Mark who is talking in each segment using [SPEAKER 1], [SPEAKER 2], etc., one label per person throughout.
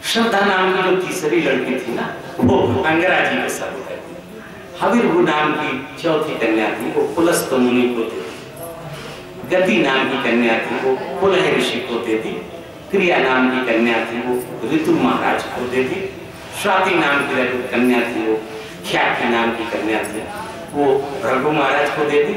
[SPEAKER 1] श्रद्धा नाम की जो तीसरी लड़की थी ना, वो अंगरा जी को शादी कर दी। हविर्भु नाम की चौथी कन्या थी, वो पुलस्त मुनि को दे दी। गति नाम की कन्या थी, वो पुलह ऋषि को दे दी। क्रिया नाम की कन्या थी, वो ऋतु महाराज को दे दी। स्वाति नाम की कन्या थी, वो ख्याति नाम की कन्या थी, वो रघु महाराज को दे दी।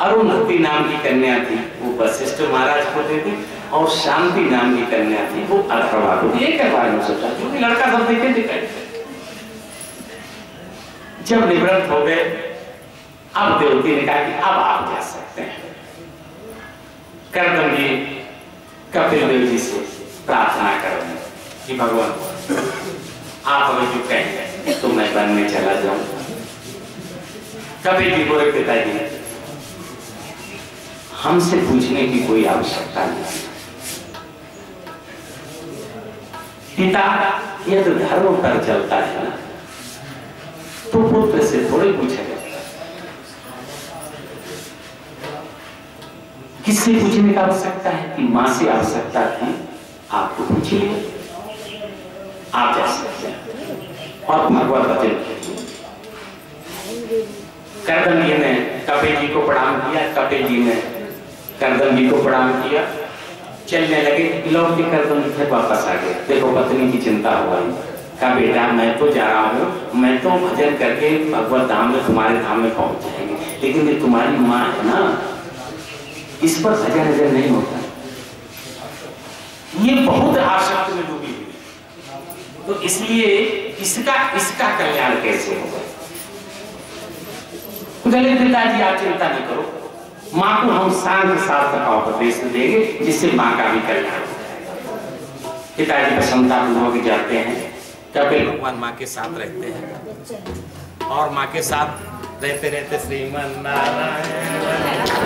[SPEAKER 1] अरुंधति नाम की कन्या थी, वो वशिष्ठ महाराज को दे दी। और शांति नाम की कन्या थी, वो अथर्वा को दी। एक बार में सोचा, क्योंकि लड़का सब देखे दिखाई। जब निवृत्त हो गए, अब देवती ने कहा कि अब आप जा सकते हैं। कर्दम जी कपिल देव जी से प्रार्थना करेंगे कि भगवान आप हमें जो कहेंगे तो मैं वन में चला जाऊं। कपिल जी बोले, पिताजी हमसे पूछने की कोई आवश्यकता नहीं। पिता यह तो धर्म पर चलता है ना, तो पुत्र से थोड़े पूछा जाता है। किससे पूछने की आवश्यकता है? कि मां से आवश्यकता थी, आपको पूछिए, आप जा सकते हैं और भगवत वचन कीजिए। कर्दम जी ने कपिल जी को प्रणाम किया, कपिल जी ने कर्दम जी को प्रणाम किया, चलने लगे। लौट के कर्दम जी फिर वापस आ गए। देखो पत्नी की चिंता हो गई। कहा बेटा मैं तो जा रहा हूँ, मैं तो भजन करके भगवत धाम में, तुम्हारे धाम में पहुंच जाएंगे, लेकिन ये तुम्हारी माँ है ना, इस पर भजन भजन नहीं होता। ये बहुत आसक्त में डूबी हुई, तो इसलिए इसका कल्याण कैसे होगा? गले पिताजी आप चिंता नहीं करो, माँ को हम शांत शास्त्र का उपदेश देंगे, जिससे माँ का भी कल्याण हो जाएगा। पिताजी प्रसन्नता पूर्वक जाते हैं। कपिल भगवान माँ के साथ रहते हैं और माँ के साथ रहते रहते श्रीमन नारायण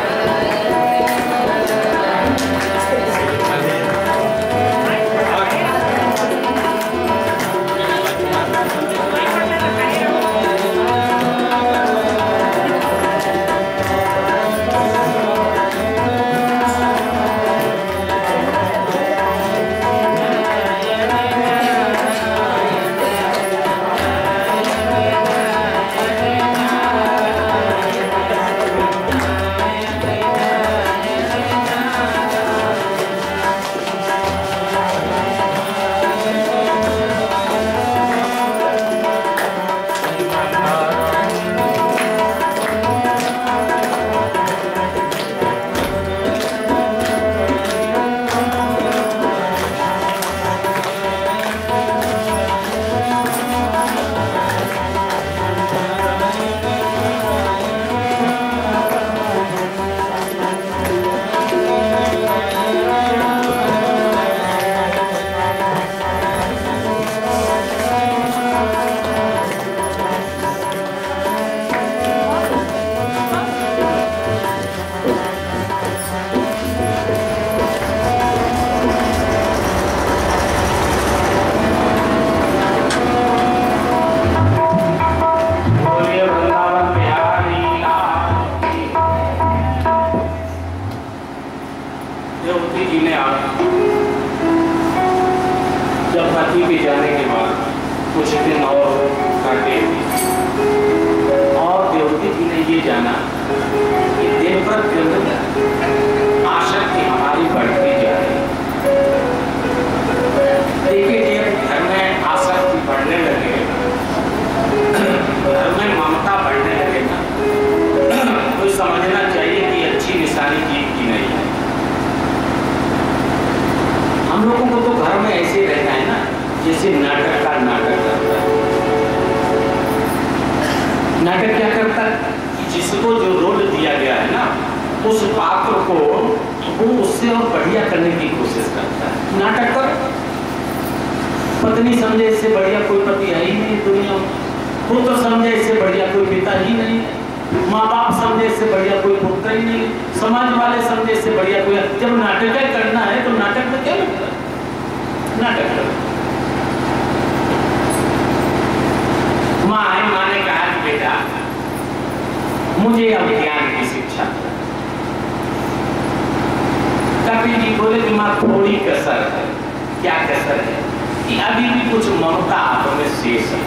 [SPEAKER 1] अभी भी कुछ ममता आप में शेष है,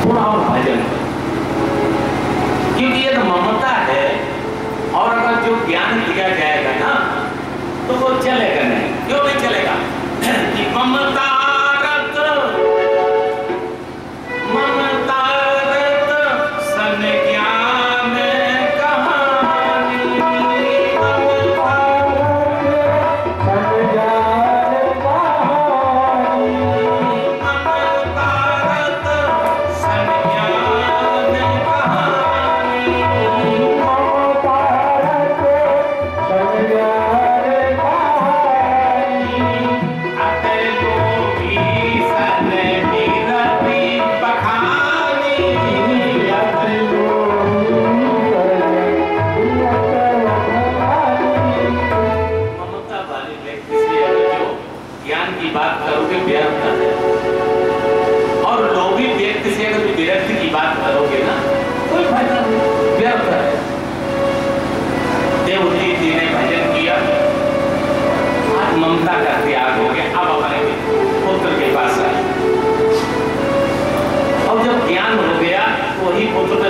[SPEAKER 1] थोड़ा और भजन करो, क्योंकि ये तो ममता है। और अगर जो ज्ञान दिया जाएगा ना तो वो चलेगा नहीं। क्यों नहीं चलेगा? कि ममता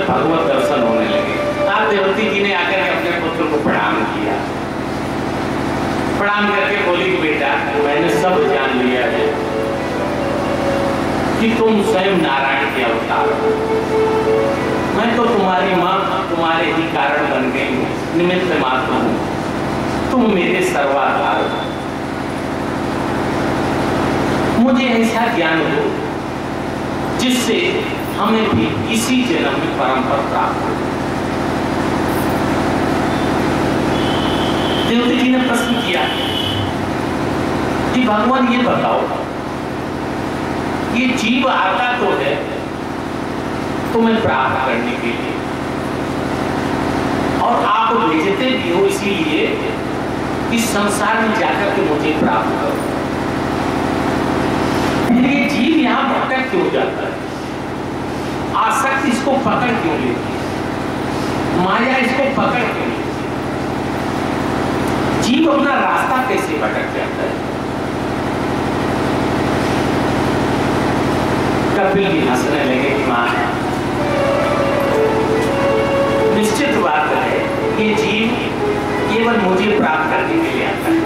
[SPEAKER 1] भगवत दर्शन होने लगे। आप देवती जी ने आकर के अपने पुत्र को प्रणाम किया, प्रणाम करके बोली कि बेटा मैंने सब जान लिया है कि तुम स्वयं नारायण के अवतार हो। मैं तो तुम्हारी माँ तुम्हारे ही कारण बन गई हूँ, निमित्त मात्र हूँ, तुम मेरे सर्वाधार हो। मुझे ऐसा ज्ञान हो जिससे हमें भी इसी जन्म में परम पद प्राप्त हो। देवती जी ने प्रश्न किया कि भगवान ये बताओ, ये जीव आता तो है तुम्हें प्राप्त करने के लिए और आप भेजते भी हो इसीलिए कि संसार में जाकर के मुझे प्राप्त करो। ये जीव यहां भटक क्यों जाता है? आसक्ति इसको पकड़ क्यों लेती है? माया इसको पकड़ क्यों लेती है? जीव अपना रास्ता कैसे भटक जाता है? कपिल भी हंसने लगे कि मां निश्चित बात है, ये जीव केवल मुझे प्राप्त करने के लिए आता है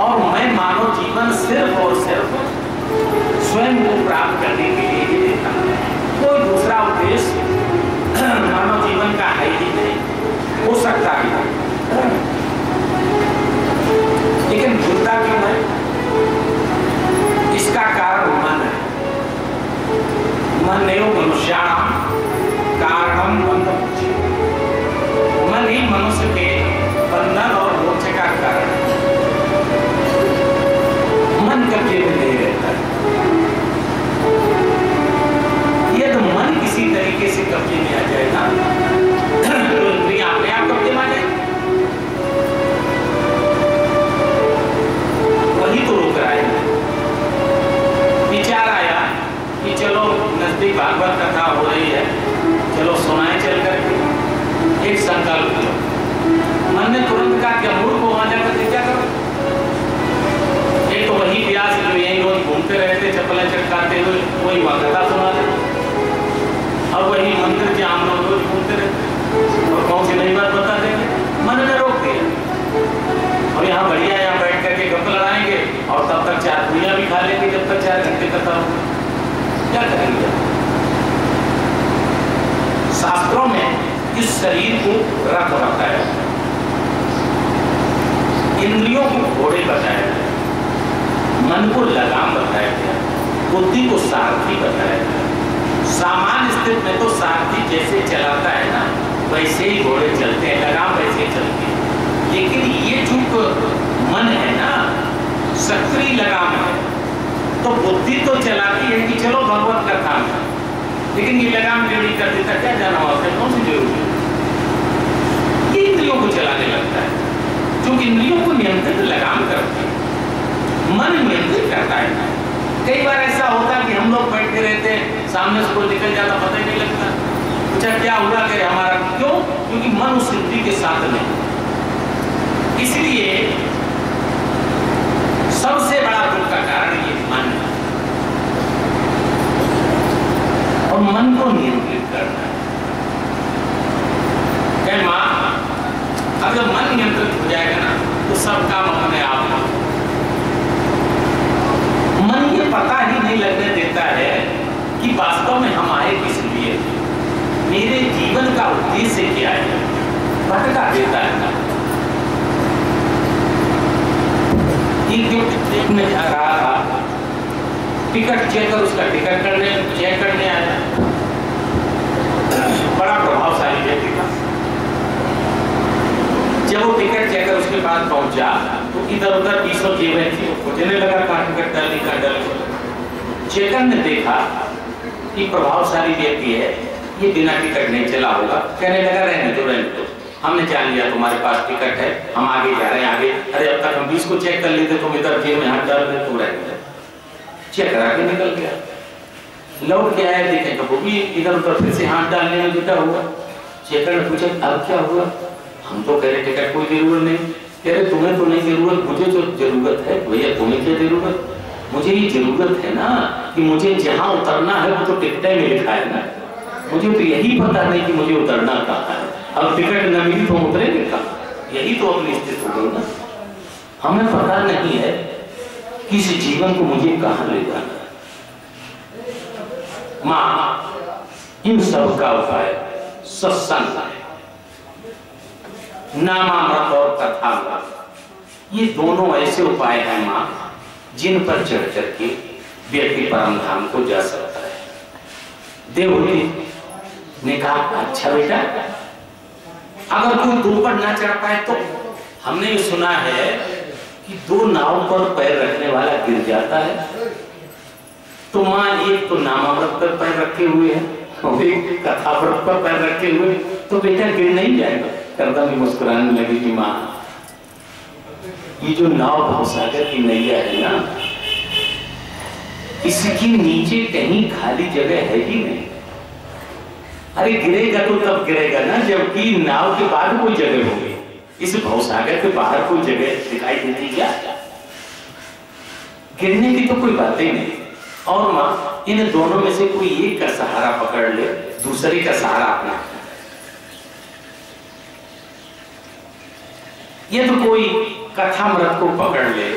[SPEAKER 1] और मैं मानव जीवन सिर्फ और सिर्फ स्वयं को प्राप्त करने के लिए ही देता हूं। कोई दूसरा उद्देश्य मानव जीवन का है ही नहीं। हो सकता है लेकिन भूलता क्यों है? इसका कारण मन है। मन एवं मनुष्याणाम कारणम बंधम। मन ही मनुष्य के बंधन और मोक्ष का कारण है। मन कब्जे में नहीं रहता है। यदि मन किसी तरीके से कब्जे में आ जाए ना तो इंद्रियां अपने आप कब्जे में आ जाए। वही तो रोक रहा है। विचार आया कि चलो नजदीक भागवत कथा हो रही है, चलो सुनाए चल करके। एक संकल्प लो। मन ने तुरंत कहा कि मूर्ख को वहां जाकर क्या करो? एक तो वही व्यास जो यही रोज घूमते रहते चप्पलें चटकाते हुए वही वहां कथा सुना देते, और वही मंदिर के आम लोग रोज घूमते रहते और कौन सी नई बात बता देंगे। मन ने रोक दिया और यहाँ बढ़िया यहाँ बैठ करके गप लड़ाएंगे और तब तक 4 पूरियां भी खा लेंगे जब तक 4 घंटे कथा हो। क्या करेंगे? शास्त्रों में इस शरीर को रथ बताया, इंद्रियों को घोड़े बताया गया, मन को लगाम बताया गया, बुद्धि को सारथी बताया गया। सामान्य स्थिति में तो सारथी जैसे चलाता है ना वैसे ही घोड़े चलते हैं, लगाम वैसे चलती है। लेकिन ये जो मन है ना सक्रिय लगाम है, तो बुद्धि तो चलाती है कि चलो भगवत कथा में, लेकिन ये लगाम जोड़ी कर देता क्या जाना होता है? कौन सी जरूरी है? ये इंद्रियों को चलाने लगता है, क्योंकि इंद्रियों को नियंत्रित लगाम करती है, मन नियंत्रित करता है। कई बार ऐसा होता है कि हम लोग बैठे रहते हैं, सामने से कोई निकल जाता पता ही नहीं लगता, पूछा क्या हुआ करे हमारा, क्यों? क्योंकि मन उस इंद्री के साथ नहीं। इसलिए सबसे बड़ा दुख का कारण ये मन टिकट में जा रहा था, टिकट चेकर उसका टिकट चेक करने आया। बड़ा प्रभावशाली व्यक्ति था। जब वो टिकट चेकर उसके पास पहुंचा तो इधर उधर 20 जेबें थी, वो खोजने लगा कहाँ टिकट डाली कहाँ डाली। चेकर ने देखा कि प्रभावशाली व्यक्ति है, ये बिना टिकट नहीं चला होगा। कहने लगा रहने दो, हमने जान लिया तुम्हारे पास टिकट है, हम आगे जा रहे हैं आगे। अरे अब तक हम 20 को चेक कर लेते, तुम इधर जेब में हाथ डाल दे, तुम रहने दो। चेक करा के निकल गया। लौट के आया, देखे तो वो भी इधर उधर फिर से हाथ डालने में जुटा हुआ। चेकर ने पूछा अब क्या हुआ? हम तो कह रहे टिकट कोई जरूरत नहीं। कह रहे तुम्हें तो नहीं जरूरत, मुझे जो जरूरत है। भैया तुम्हें क्या जरूरत? मुझे ये जरूरत है ना कि मुझे जहाँ उतरना है वो तो टिकट में लिखा है ना, मुझे तो यही पता नहीं कि मुझे उतरना कहाँ है। अब टिकट न मिली तो उतरेंगे कहाँ? यही तो अपनी स्थिति हो गई ना। हमें पता नहीं है कि इस जीवन को मुझे कहाँ ले जाना है। माँ इन सब का उपाय सत्संग है, नामामृत और कथामृत, ये दोनों ऐसे उपाय हैं माँ जिन पर चढ़ चढ़ के व्यक्ति परम धाम को जा सकता है। देवहूति ने कहा अच्छा बेटा, अगर कोई दो पर ना चढ़ पाए तो? हमने ये सुना है कि दो नाव पर पैर रखने वाला गिर जाता है। तो माँ एक तो नामामृत पर पैर रखे हुए हैं और एक कथामृत पर पैर रखे हुए, तो बेटा गिर नहीं जाएगा। करदा भी मुस्कुराने लगी कि माँ ये जो नाव भवसागर की नैया है ना, इसके नीचे कहीं खाली जगह है ही नहीं। अरे गिरेगा तो तब गिरेगा ना जबकि नाव के बाद कोई जगह होगी। इस भवसागर के बाहर कोई जगह दिखाई देती क्या? गिरने की तो कोई बात ही नहीं। और माँ इन दोनों में से कोई एक का सहारा पकड़ ले, दूसरे का सहारा अपना। ये तो कोई कथामृत को पकड़ ले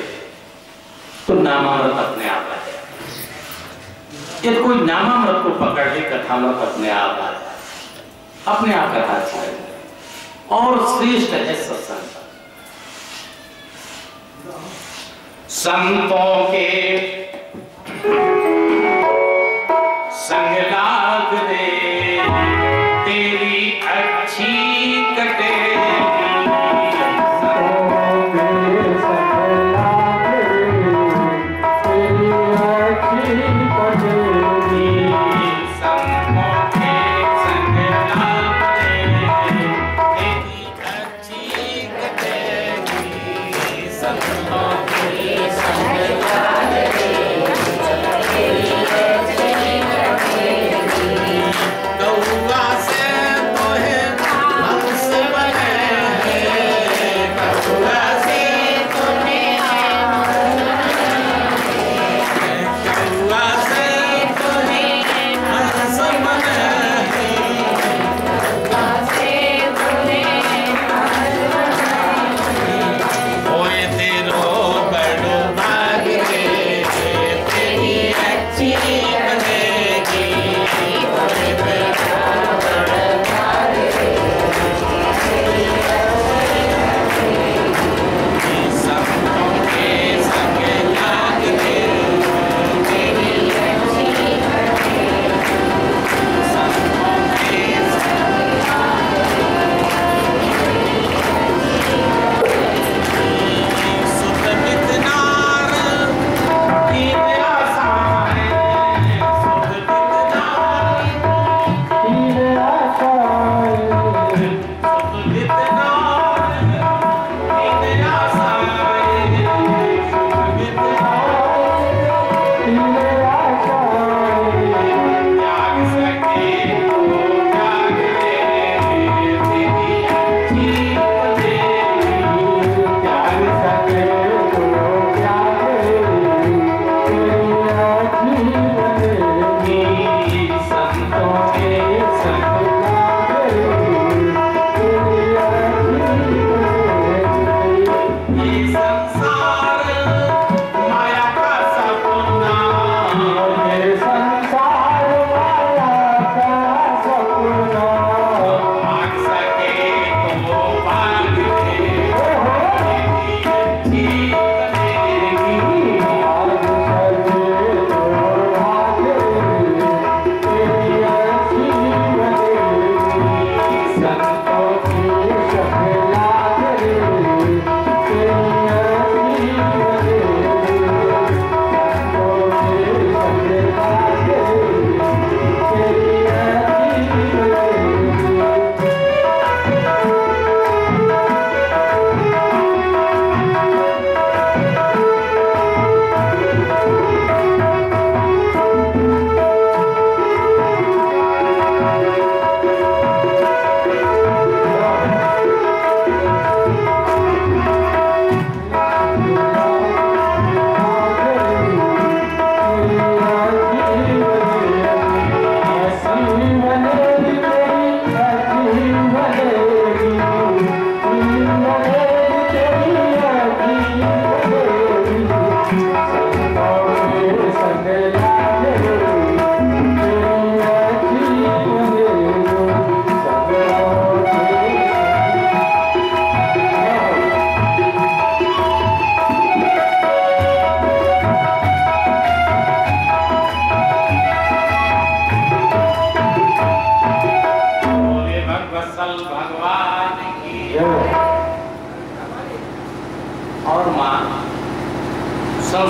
[SPEAKER 1] तो नामामृत अपने आप आ जाए। यदि कोई नामामृत को पकड़ ले कथामृत अपने आप आ जाए, अपने आप कथा चले। और श्रेष्ठ है सत्संग। संतों के संग लाग रे तेरी अच्छी कटे,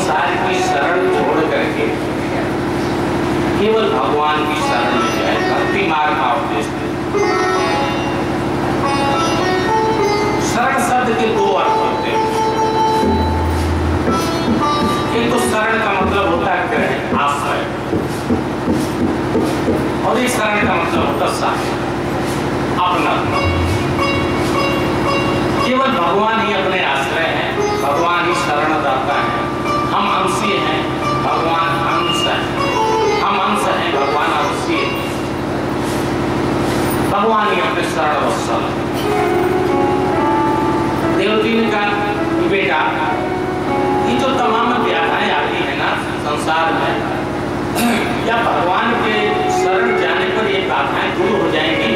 [SPEAKER 1] संसार की शरण छोड़ करके केवल भगवान की शरण में जाए। भक्ति मार्ग का उपदेश शरण शब्द के दो अर्थ होते हैं। एक तो शरण का मतलब होता है आश्रय, और एक शरण का मतलब होता है अपना। केवल भगवान ही अपने आश्रय हैं, भगवान ही शरणदाता है। हम अंशी हैं, भगवान अंश है। हम अंश हैं, भगवान अंशी है। भगवान ही अपने शरण वत्सल। देवजी ने कहा कि बेटा, ये जो तमाम व्याधाएं आती है ना संसार में, या भगवान के शरण जाने पर ये बाधाएं दूर हो जाएंगी?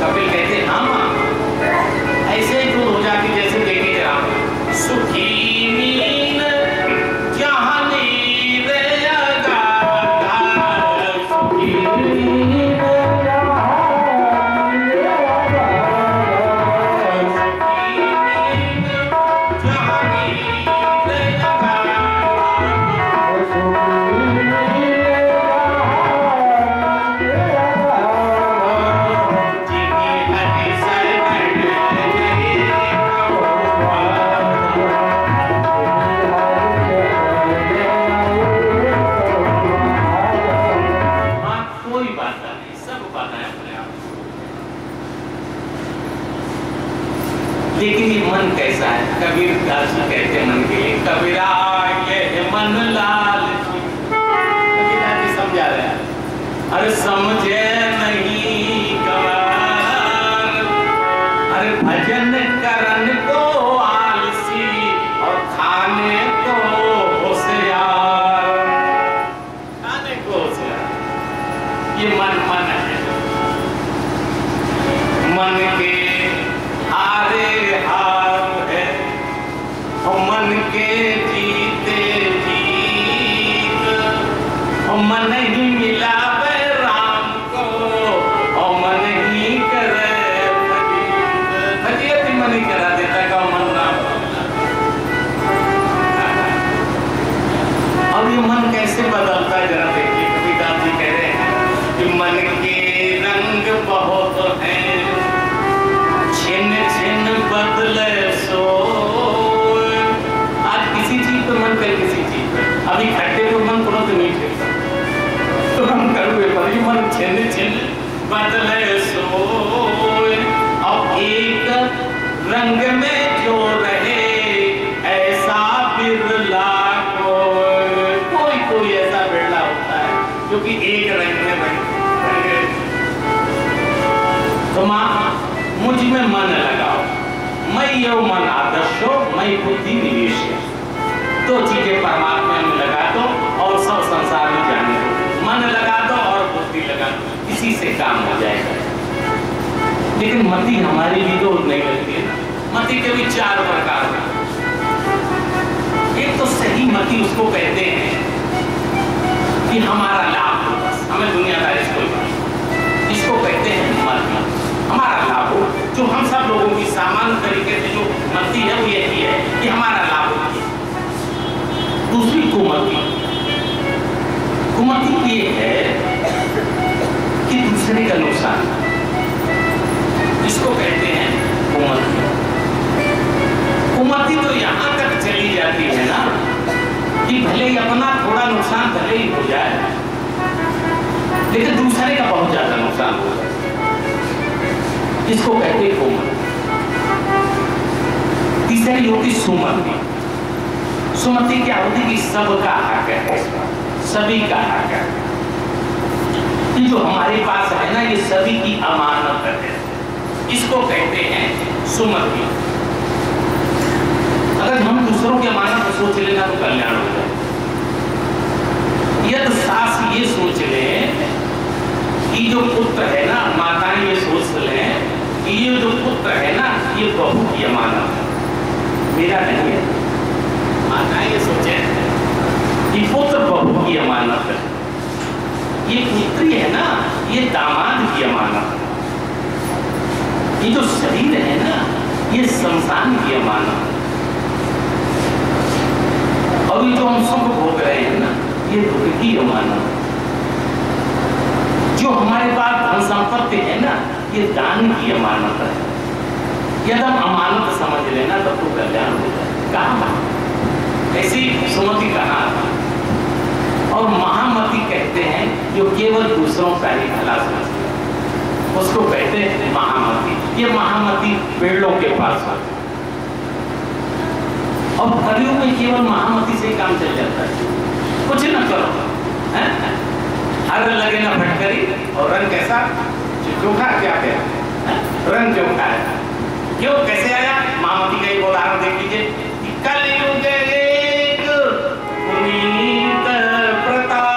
[SPEAKER 1] कपिल कहते हैं हाँ मां, ऐसे ही दूर हो जाती जैसे देखे जरा सुखी नींद जहां नींद अगाधा, सुखी नींद लेकिन ये मन कैसा है? कबीर दास जी कहते हैं मन के लिए, कबीरा ये मन लाल। कबीर दास जी समझा रहे हैं, अरे समझे नहीं गवार, अरे भजन करन को आलसी और खाने को होशियार। खाने को होशियार, ये मन मन है। मन के हारे हार है, और मन के जीते जीत, और मन ही मिला राम को, और मन ही करे फजीयत। फजीयत ही मन ही करा देता का मन राम। अब ये मन कैसे बदलता है जरा देखिए। कबीरदास जी कह रहे हैं कि मन के रंग बहुत हैं, छिन छिन बदले सो। आज किसी चीज पर मन कर, किसी चीज पर। अभी खट्टे पर मन तुरंत मीठे, तो हम कड़वे पर ही मन छिन छिन बदले सो। अब एक रंग में जो रहे ऐसा बिरला कोई कोई ऐसा बिरला होता है जो कि एक रंग में रहे। तो मां मुझ में मन लगाओ, मैं यो मन आदर्श हो, मैं बुद्धि निवेश है। दो चीजें परमात्मा में लगा दो और सब संसार में जाने दो। मन लगा दो और बुद्धि लगा दो, इसी से काम हो जाएगा। लेकिन मति हमारी भी तो नहीं लगती है ना। मति के भी चार प्रकार हैं। एक तो सही मति उसको कहते हैं कि हमारा लाभ हो, बस हमें दुनियादारी से कोई नहीं। इसको कहते हैं मति, हमारा लाभ हो। जो हम सब लोगों की सामान्य तरीके से जो मति है वो यही है कि हमारा लाभ हो। दूसरी कुमति, कुमति ये है कि दूसरे का नुकसान, इसको कहते हैं कुमति। कुमति तो यहाँ तक चली जाती है ना कि भले ही अपना थोड़ा नुकसान भले ही हो जाए, लेकिन दूसरे का बहुत ज्यादा नुकसान हो जाए, इसको कहते हैं कुमति। तीसरी होती सुमति। सुमति क्या होती कि सबका हक है, सभी का हक है। ये जो हमारे पास है ना, ये सभी की अमानत है, इसको कहते हैं सुमति। अगर हम दूसरों की अमानत को सोच लेना तो कल्याण हो जाए। यदि सास ये सोच ले कि जो पुत्र है ना, माताएं ये सोच लें कि ये जो पुत्र है ना, ये बहू की अमानत है, मेरा नहीं है। माताएं ये सोचे कि पुत्र बहू की अमानत है, ये पुत्री है ना, ये दामाद की अमानत है, ये जो शरीर है ना, ये संतान की अमानत है। और ये जो हम सुख भोग रहे हैं ना, ये दुख की अमानत। जो हमारे पास धन संपत्ति है ना, ये दान की अमानत है। यदि हम अमानत समझ लेना तब तो कल्याण हो जाए। कहा ऐसी सुमति कहा और महामती कहते हैं जो केवल दूसरों का ही भला समझते हैं, उसको कहते हैं महामती। ये महामती पेड़ों के पास होती और कलियुग में केवल महामती से ही काम चल जाता है। कुछ न करो है? हर लगे ना फटकरी और रंग कैसा चोखा, क्या कहते हैं रंग चोखा है। क्यों कैसे आया? महामती का एक उदाहरण देख लीजिए। कलियुग एक पुनीत प्रताप,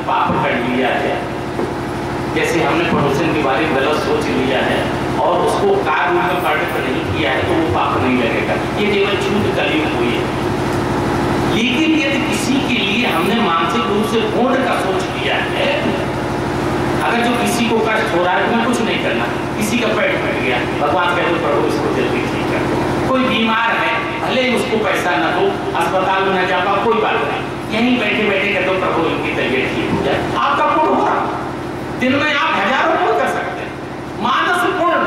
[SPEAKER 1] पाप कर लिया है, जैसे हमने पड़ोसन के बारे में गलत सोच लिया है और उसको कार में पार्ट नहीं किया है तो वो पाप नहीं लगेगा। ये केवल छूट कलियुग हुई है। लेकिन यदि किसी के लिए हमने मानसिक रूप से पूर्ण का सोच लिया है, अगर जो किसी को कष्ट हो रहा है तो कुछ नहीं करना, किसी का पेट फट गया, भगवान कहते प्रभु इसको जल्दी ठीक कर दो। कोई बीमार है, भले ही उसको पैसा न दो, अस्पताल में न जा पाओ, कोई बात नहीं, यहीं बैठे बैठे कह दो प्रभु इनकी तबीयत ठीक हो जाए। आपका पूर्ण हो रहा, दिन में आप हजारों पूर्ण कर सकते हैं। मानस पूर्ण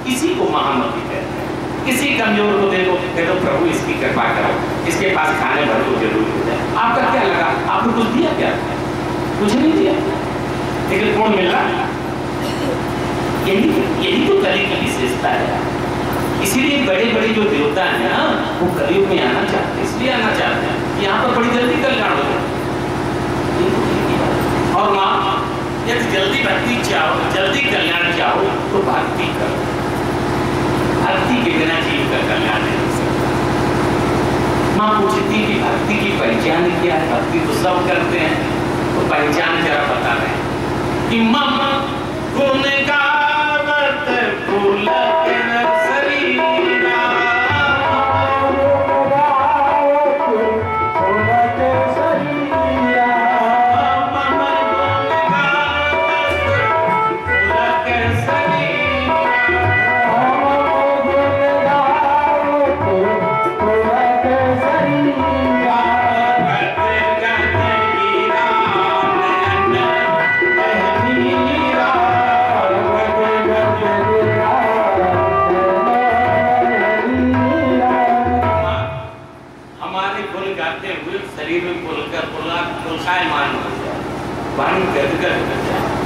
[SPEAKER 1] किसी को महामती कहते हैं। किसी कमजोर को देखो कह दो प्रभु इसकी कृपा करो, इसके पास खाने भर को जरूर हो जाए। आपका क्या लगा? आपने कुछ दिया क्या? कुछ नहीं दिया, लेकिन पूर्ण मिल रहा। यही तो कली की विशेषता है। इसीलिए बड़े बड़े जो देवता हैं ना, वो कलयुग में आना चाहते हैं, इसलिए आना चाहते हैं यहाँ पर बड़ी जल्दी कल्याण हो जाए। और माँ यदि जल्दी भक्ति चाहो, जल्दी कल्याण चाहो तो भक्ति करो। भक्ति के बिना जीव का कल्याण नहीं हो सकता। माँ पूछती कि भक्ति की पहचान क्या है? भक्ति तो सब करते हैं, तो पहचान जरा बता रहे कि मम गुण गावत फूल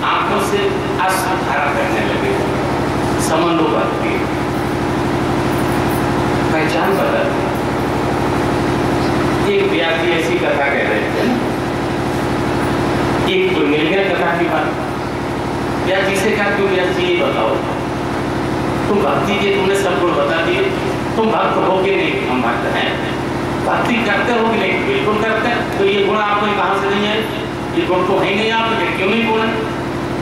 [SPEAKER 1] आंखों से अश्रुधारा करने लगे। समन्वय बढ़ती, पहचान बदलती। एक व्यासी ऐसी कथा कह रहे थे, एक तो मिल गया कथा की बात। व्यासी से कहा क्यों व्यासी ये बताओ, तुम भक्ति के तुमने सब गुण बता दिए, तुम भक्त हो कि नहीं? हम भक्त हैं। भक्ति करते हो कि नहीं? बिल्कुल करते हैं। तो ये गुण आपको कहाँ से नहीं है? ये गुण तो है नहीं, आप क्यों नहीं गुण?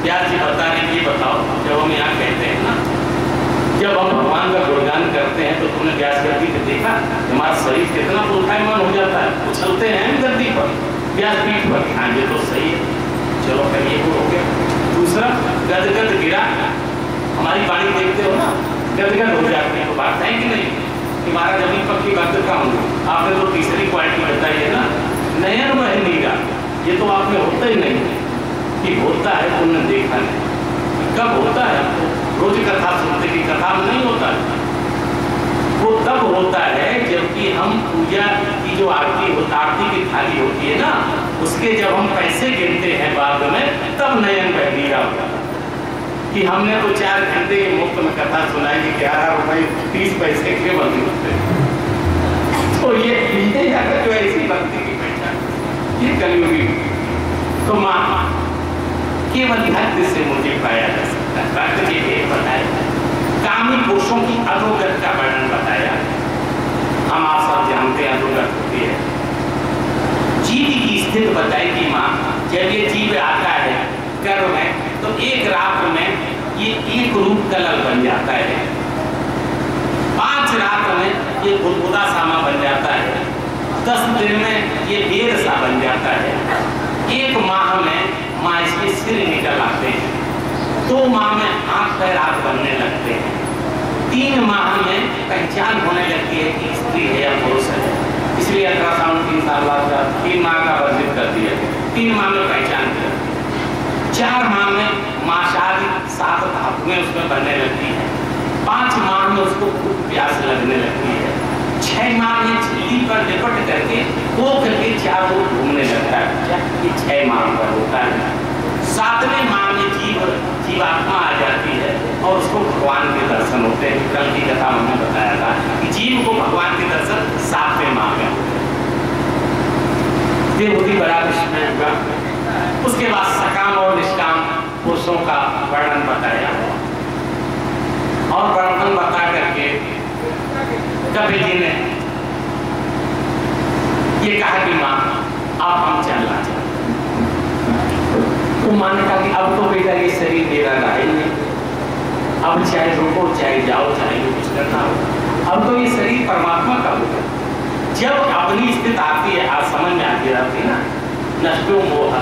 [SPEAKER 1] व्यास जी बता रहे, ये बताओ, जब हम यहाँ कहते हैं ना, जब हम भगवान का गुणगान करते हैं तो तुमने व्यास गद्दी को देखा, हमारा शरीर कितना प्रोत्साहन हो जाता है, उछलते हैं गद्दी पर, व्यास पीठ पर। हाँ ये तो सही है, चलो फिर ये हो गया। दूसरा, गदगद गिरा, हमारी वाणी देखते हो ना, गदगद हो जाती है। तो बात है कि नहीं कि महाराज अभी पक्की बात का हूँ। आपने तो तीसरी क्वालिटी बताई है ना, नयन वह नीरा। ये तो आपने होता ही नहीं कि होता है, तुमने देखा नहीं। कब होता है? रोज कथा सुनते की कथा में नहीं होता है। वो तब होता है जबकि हम पूजा की जो आरती होती, आरती की थाली होती है ना, उसके जब हम पैसे गिनते हैं बाद में, तब नयन बह नीरा होता है कि हमने तो 4 घंटे मुफ्त में कथा सुनाई कि 11 रुपए 30 पैसे के बंद होते। तो ये जो ऐसी भक्ति की पहचान, ये कलियुगी। तो माँ केवल भक्ति से मुझे पाया जा सकता है। भक्त के भेद बताया, कामी पुरुषों की अधोगति का वर्णन बताया। हम आप सब जानते हैं अधोगति होती है। जीव की स्थिति बताई कि माँ जब ये जीव आता है गर्भ में तो एक रात में ये एक रूप कलल बन जाता है, 5 रात में ये बुलबुला सामा बन जाता है, 10 दिन में ये बेर सा बन जाता है, 1 माह में माँ इसके सिर निकल आते हैं, 2 माह में हाथ पैर हाथ बनने लगते हैं, 3 माह में पहचान होने लगती है कि स्त्री है या पुरुष है। इसलिए अल्ट्रासाउंड 3 साल बाद 3 माह का वर्जित कर दिया, 3 माह में पहचान कर, 4 माह में माँ शादी 7 धातुएं उसमें बनने लगती है, 5 माह में उसको खूब प्यास लगने लगती है, 6 माह में झिल्ली पर लिपट करके वो करके चारों घूमने लगता है। ये 6 माह पर होता है। 7वें माह में जीवात्मा आ जाती है और उसको भगवान के दर्शन होते हैं। कल की कथा हमने बताया था कि जीव को भगवान के दर्शन 7वें माह में होते हैं। देवहूति बड़ा विस्मय हुआ। उसके बाद सकाम और निष्काम पुरुषों का वर्णन बताया और वर्णन बता करके कपिल जी ने ये कहा कि माँ अब हम चलना चाहते। तो माँ ने कहा कि अब तो बेटा ये शरीर मेरा रहा ही नहीं, अब चाहे रुको चाहे जाओ चाहे कुछ करना हो, अब तो ये शरीर परमात्मा का होगा। जब अपनी स्थिति आती है, आज समझ में आती रहती है ना, नष्टो मोह,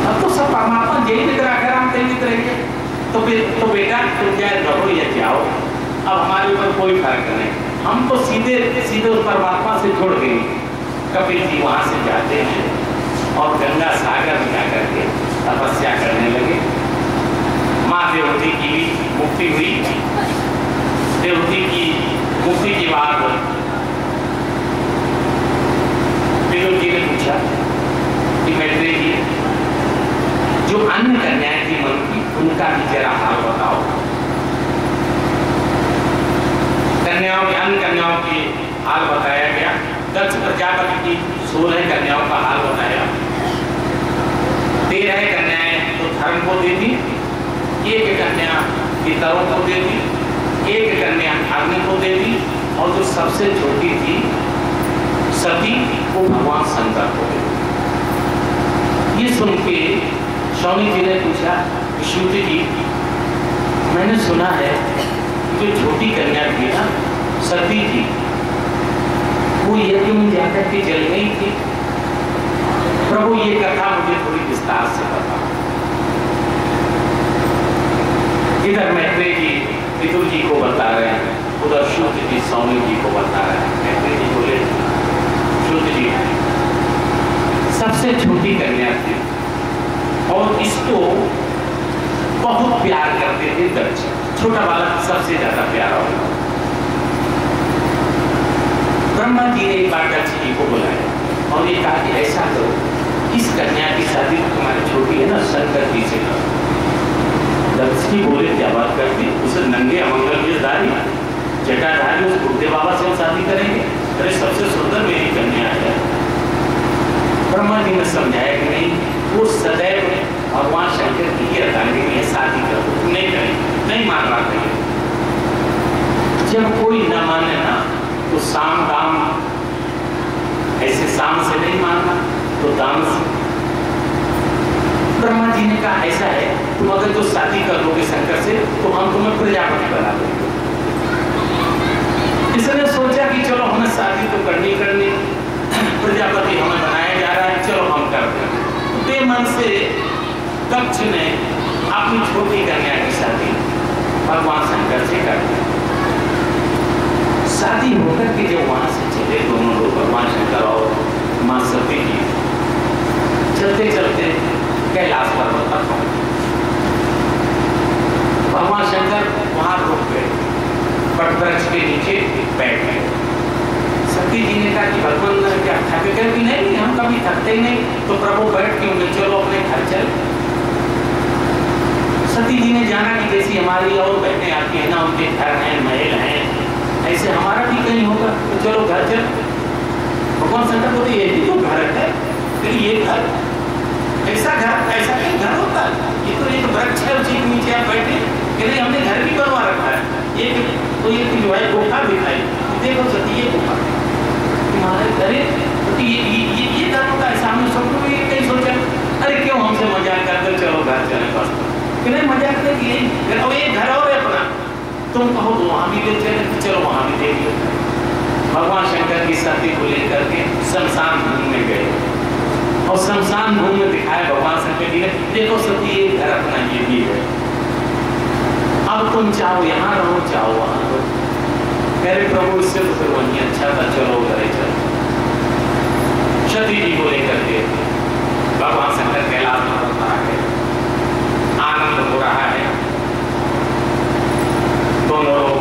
[SPEAKER 1] अब तो सब परमात्मा यही निकल आकर हम कहीं निकलेंगे। तो बेटा तुम चाहे रहो या जाओ, अब हमारे ऊपर कोई फर्क नहीं, हम तो सीधे सीधे उस परमात्मा से जुड़ गए। कपिल जी वहां से जाते हैं और गंगा सागर में जाकर के तपस्या करने लगे। माँ देवहूति की भी मुक्ति हुई। देवहूति की मुक्ति के बाद विदुर जी ने पूछा कि मैत्रेय जी जो अन्य कन्याएं थी मन की, उनका भी जरा हाल बताओ। अन्य कन्याओं की हाल बताया गया। दक्ष प्रजापति की 16 कन्याओं का हाल बताया। 13 कन्याएं तो धर्म को दे दी, 1 कन्या पितरों को दे दी, 1 कन्या अग्नि को दे दी और जो सबसे छोटी थी सती को भगवान शंकर को दे दी। ये सुन के स्वामी जी ने पूछा, विष्णुति जी मैंने सुना है जो छोटी कन्या थी ना सती जी, वो यज्ञ में जाकर के जल गई थी। प्रभु ये कथा मुझे थोड़ी विस्तार से बताओ। इधर मैत्रेय जी विदुर जी को बता रहे हैं, उधर शुद्ध जी स्वामी जी को बता रहे हैं। मैत्रेय जी बोले, शुद्ध जी सबसे छोटी कन्या थी और इसको बहुत प्यार करते थे दक्ष। छोटा बालक सबसे ज्यादा प्यारा होगा। ब्रह्मा जी ने एक बार दक्ष जी को बुलाया और ये कहा कि ऐसा करो, इस कन्या की शादी तुम्हारी छोटी है ना शंकर जी से करो। दक्ष जी बोले क्या बात करती, उसे नंगे अमंगल वेशधारी जटाधारी उस बुढ़े बाबा से शादी करेंगे? अरे सबसे सुंदर मेरी कन्या है। ब्रह्मा जी ने समझाया कि नहीं, वो सदैव भगवान शंकर की ही अर्धांगिनी है, शादी करो। नहीं करेंगे, नहीं मान रहा था। जब कोई न माने ना तो साम दाम, ऐसे साम से नहीं मानना तो दाम से। ब्रह्मा जी ने कहा ऐसा है, तुम अगर तो शादी कर लोगे शंकर से तो हम तुम्हें प्रजापति बना देंगे। इसने सोचा कि चलो हमें शादी तो करनी, प्रजापति हमें बनाया जा रहा है, चलो हम करते हैं। बेमन से दक्ष ने अपनी छोटी कन्या की शादी भगवान शंकर से कर दी। शादी होकर के जब वहां से चले दोनों लोग, भगवान शंकर और मां सती जी, चलते चलते कैलाश पर्वत पर पहुंचे। भगवान शंकर वहां रुक गए, वटवृक्ष के नीचे बैठ गए। सती जी ने कहा कि भगवान क्या थके गए? कि नहीं, हम कभी थकते ही नहीं। तो प्रभु बैठ के उन्हें चलो अपने घर चल। सती जी ने जाना कि जैसी हमारी और बहनें आती है ना, उनके घर हैं, महल हैं, ऐसे हमारा भी कहीं होगा, तो चलो घर चल। भगवान शंकर बोलते ये भी तो घर है, फिर ये घर ऐसा कहीं घर होता है? ये तो एक वृक्ष है, उसी के नीचे आप बैठे कि नहीं, हमने घर भी बनवा रखा है। एक तो ये जो है गुफा दिखाई, देखो सती ये गुफा तुम्हारे घरे तो ये घर होता है सामने। सबको ये कहीं सोचा अरे क्यों हमसे मजाक करते, चलो घर चले बस कि नहीं मजाक नहीं, ये घर और है अपना, तुम कहो तो वहां भी ले चले, चलो वहां भी देख लो। भगवान शंकर की सती को लेकर के शमशान भूमि में गए और शमशान भूमि में दिखाया भगवान शंकर जी ने, देखो सती ये घर अपना ये भी है, अब तुम चाहो यहाँ रहो चाहो वहां रहो। कह रहे प्रभु इससे तो फिर वहीं अच्छा था, चलो उधर ही चलो। सती जी को लेकर के भगवान शंकर कैलाश पर्वत पर आ गए, आनंद हो रहा है, दोनों लोग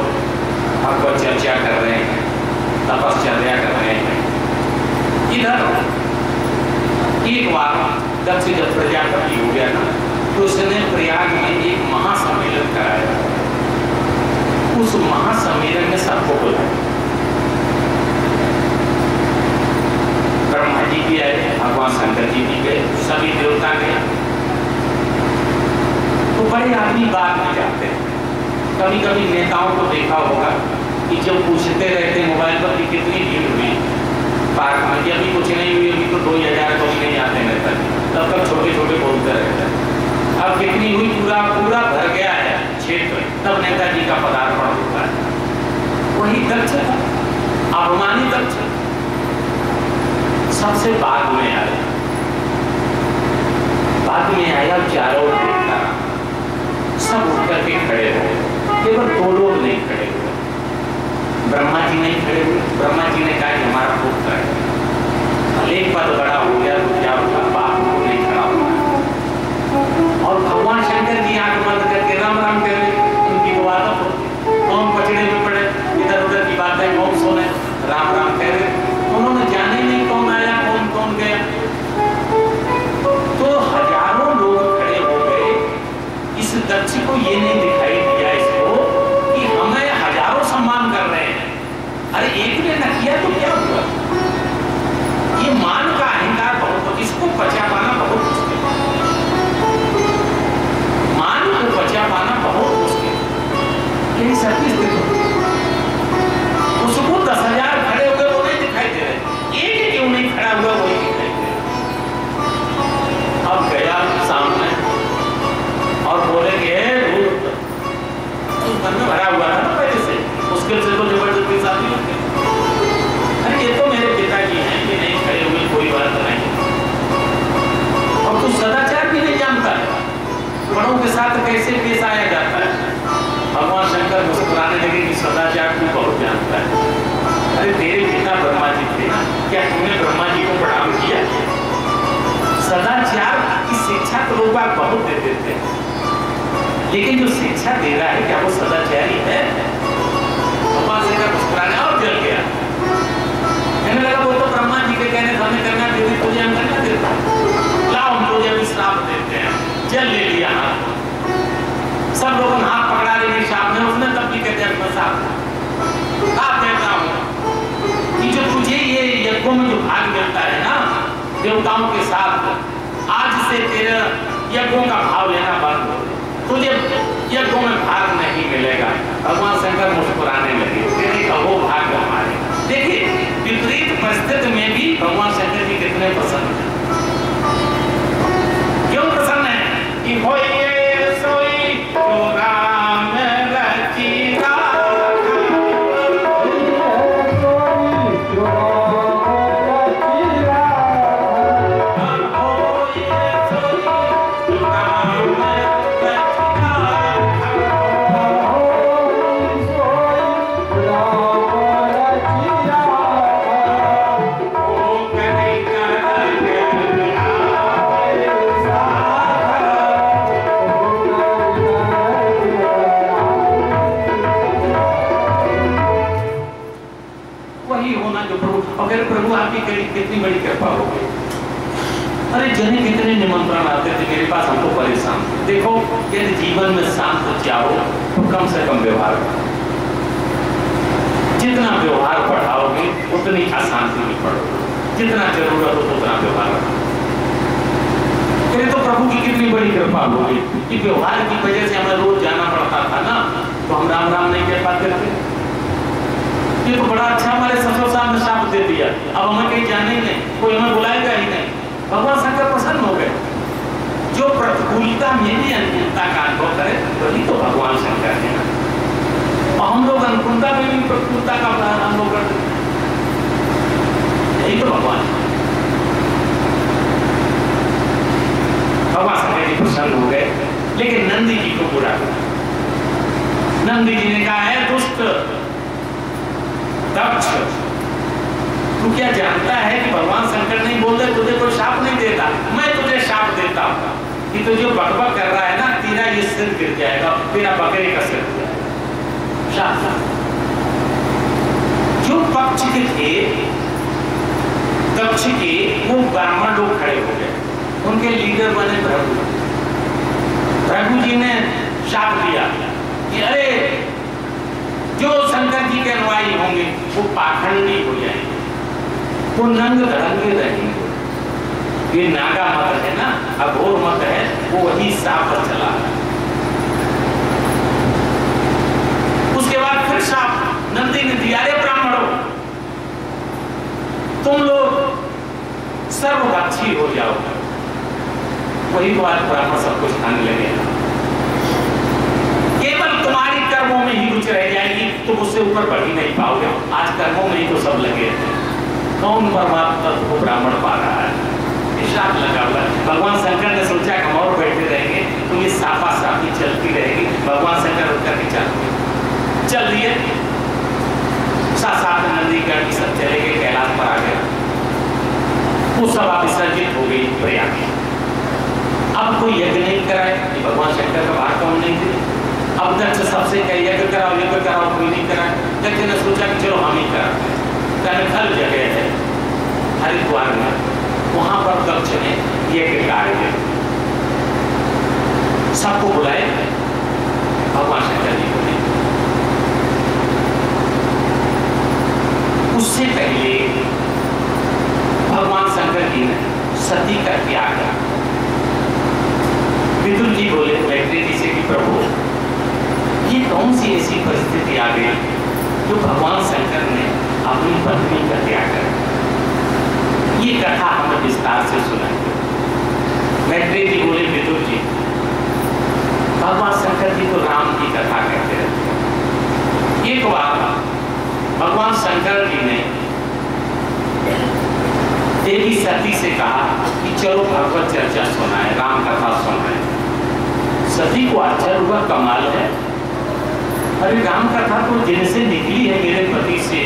[SPEAKER 1] भगवत चर्चा कर रहे हैं, तपश्चर्या कर रहे हैं। इधर एक बार दक्ष जब प्रजापति हो गया ना, तो उसने प्रयाग में एक महासम्मेलन कराया। उस महासम्मेलन में सबको बुलाया, ब्रह्मा जी भी आए, भगवान शंकर जी भी गए, सभी देवता गए। तो बड़े आदमी बात में जाते हैं। कभी कभी नेताओं को देखा होगा कि जब पूछते रहते मोबाइल पर कि कितनी भीड़ हुई पार्क में, अभी कुछ नहीं हुई, अभी तो 2000 लोग नहीं आते नेता, तब तक छोटे छोटे बोलते रहते हैं। अब कितनी हुई, पूरा भर गया है क्षेत्र, तब नेताजी का पदार्पण होता है। वही दक्ष था, अभिमानी दक्ष सबसे बाद में आया, चारों ओर देखता, सब उठ करके खड़े हुए, केवल 2 लोग नहीं खड़े हुए। ब्रह्मा जी नहीं खड़े हुए। ब्रह्मा जी ने कहा कि हमारा पुत्र है, एक पद बड़ा हो गया तो क्या होगा, बाप को नहीं खड़ा होगा। और भगवान शंकर जी आंख बंद करके राम राम कह रहे, उनकी तो आदत होती, कौन पचड़े में पड़े, इधर उधर की बातें कौन सुने, राम राम कह रहे। उन्होंने जाने नहीं कौन आया कौन कौन गया, तो हजारों लोग खड़े हो गए। इस दक्ष को ये नहीं दिखाई दिया इसको कि हमें हजारों सम्मान कर रहे हैं, अरे एक ने न किया तो क्या हुआ। ये मान का अहंकार बहुत, इसको बचा पाना बहुत मुश्किल, मान को बचा पाना बहुत मुश्किल। यही सत्य स्थिति, उसको 10,000 खड़े हुए वो नहीं दिखाई दे रहे, एक क्यों नहीं खड़ा हुआ वही दिखाई दे रहा। अब गया सामने और बोले कि मन में भरा हुआ था ना पहले से, मुश्किल से तो जबरदस्ती शादी लग गई। अरे ये तो मेरे पिताजी हैं, ये नहीं खड़े हुए, कोई बात नहीं। और तू सदाचार भी नहीं जानता है, बड़ों के साथ कैसे पेश आया जाता है। भगवान शंकर मुस्कुराने लगे कि सदाचार तू बहुत जानता है। अरे तेरे पिता ब्रह्मा जी थे ना, क्या तूने ब्रह्मा जी को प्रणाम किया? सदाचार की शिक्षा तो लोग बहुत देते थे, लेकिन जो शिक्षा दे रहा है क्या वो सदाचारी है? भगवान शंकर मुस्कुराने और जल गया, कहने लगा वो तो ब्रह्मा जी के कहने हमें करना, देवी पूजा हम करना देता, लाओ हम पूजा भी श्राप देते हैं। जल ले लिया हाथ, सब लोगों ने हाथ पकड़ा लेंगे शाम में, उसने तब भी कहते हैं आप कहता हूँ कि जो तुझे ये यज्ञों में जो भाग मिलता है ना देवताओं के साथ, आज से तेरे यज्ञों का भाव लेना बंद हो, तुझे यज्ञों में भाग नहीं मिलेगा। भगवान शंकर मुस्कुराने लगे, तेरे का वो भाग हमारे। देखिए विपरीत परिस्थिति में भी भगवान शंकर जी कितने प्रसन्न हैं। क्यों प्रसन्न है कि सोई तो राम रची प्रभु आपकी कितनी बड़ी कृपा हो गई। अरे जने कितने निमंत्रण आते थे मेरे पास, हमको परेशान थे। देखो यदि जीवन में शांत चाहो तो कम से कम व्यवहार करो, जितना व्यवहार बढ़ाओगे उतनी अशांति में पड़ोगे, जितना जरूरत हो उतना व्यवहार रखो। फिर तो प्रभु की कितनी बड़ी कृपा हो गई कि व्यवहार की वजह से हमें रोज जाना पड़ता था ना, तो हम राम राम नहीं कह पाते थे। ये तो बड़ा अच्छा हमारे ससुर साहब ने शाप दे दिया, अब हमें कहीं जाने ही नहीं, कोई हमें बुलाएगा ही नहीं। भगवान शंकर प्रसन्न हो गए। जो प्रतिकूलता में भी अनुकूलता का अनुभव करे वही तो भगवान शंकर है ना। और हम लोग अनुकूलता में भी प्रतिकूलता का अनुभव करते, यही तो भगवान है। भगवान शंकर जी प्रसन्न हो गए, लेकिन नंदी जी को बुरा हुआ। नंदी जी ने कहा, है दुष्ट दक्ष, तू क्या जानता है कि भगवान शंकर नहीं बोलते तुझे कोई शाप नहीं देता, मैं तुझे शाप देता हूं कि तू जो बकबक कर रहा है ना, तेरा ये सिर गिर जाएगा, तेरा बकरे का सिर गिर जाएगा। शाप जो पक्ष के थे दक्ष के, वो ब्राह्मण लोग खड़े हो गए, उनके लीडर बने भृगु। भृगु जी ने शाप दिया कि अरे जो शंकर जी के अनुयायी होंगे वो पाखंडी हो जाएंगे, वो नंग धड़ंगे रहेंगे। ये नागा मत है ना, अघोर मत है, वो वही शाप पर चला। उसके बाद फिर शाप नंदी ने दिया, अरे ब्राह्मणों तुम लोग सर्वभक्षी हो जाओ। वही बात ब्राह्मण सब कुछ खाने लगे, केवल तुम्हारी कर्मों में ही रुचि रह जाएगी, तुम उससे ऊपर बढ़ ही नहीं पाओगे। आज कर्मों में ही तो सब लगे हैं, कौन परमात्मा को ब्राह्मण पा रहा है, शाप लगा हुआ। भगवान शंकर ने सोचा कि हम और बैठे रहेंगे तो ये साफा साफी चलती रहेगी। भगवान शंकर उठकर के चल दिए, साथ नंदी गढ़ सब चले गए, कैलाश पर आ गए। वो सभा विसर्जित हो गई प्रयाग। अब कोई यज्ञ नहीं कराए, भगवान शंकर का बात कौन नहीं थे। अब दक्ष सबसे कई यज्ञ कराओ, कोई नहीं करा। दक्ष ने सोचा कि चलो हम ही कराते हैं। कनखल जगह है हरिद्वार में, वहां पर दक्ष ने यज्ञ कार्य सबको बुलाए, भगवान शंकर जी को नहीं। उससे पहले भगवान शंकर जी ने सती का त्याग किया। विदुर जी बोले मैत्री जी से कि प्रभु ये कौन सी ऐसी परिस्थिति आ गई जो भगवान शंकर ने अपनी पत्नी का त्याग कर। ये कथा हमें विस्तार से सुनाई। मैत्री जी बोले विदुर जी भगवान शंकर जी तो राम की कथा कहते रहते। एक बार भगवान शंकर जी ने देवी सती से कहा कि चलो भगवत चर्चा सुनाए, राम कथा सुनाए। सती को आश्चर्य हुआ, कमाल है, अरे राम कथा तो जिनसे निकली है मेरे पति से,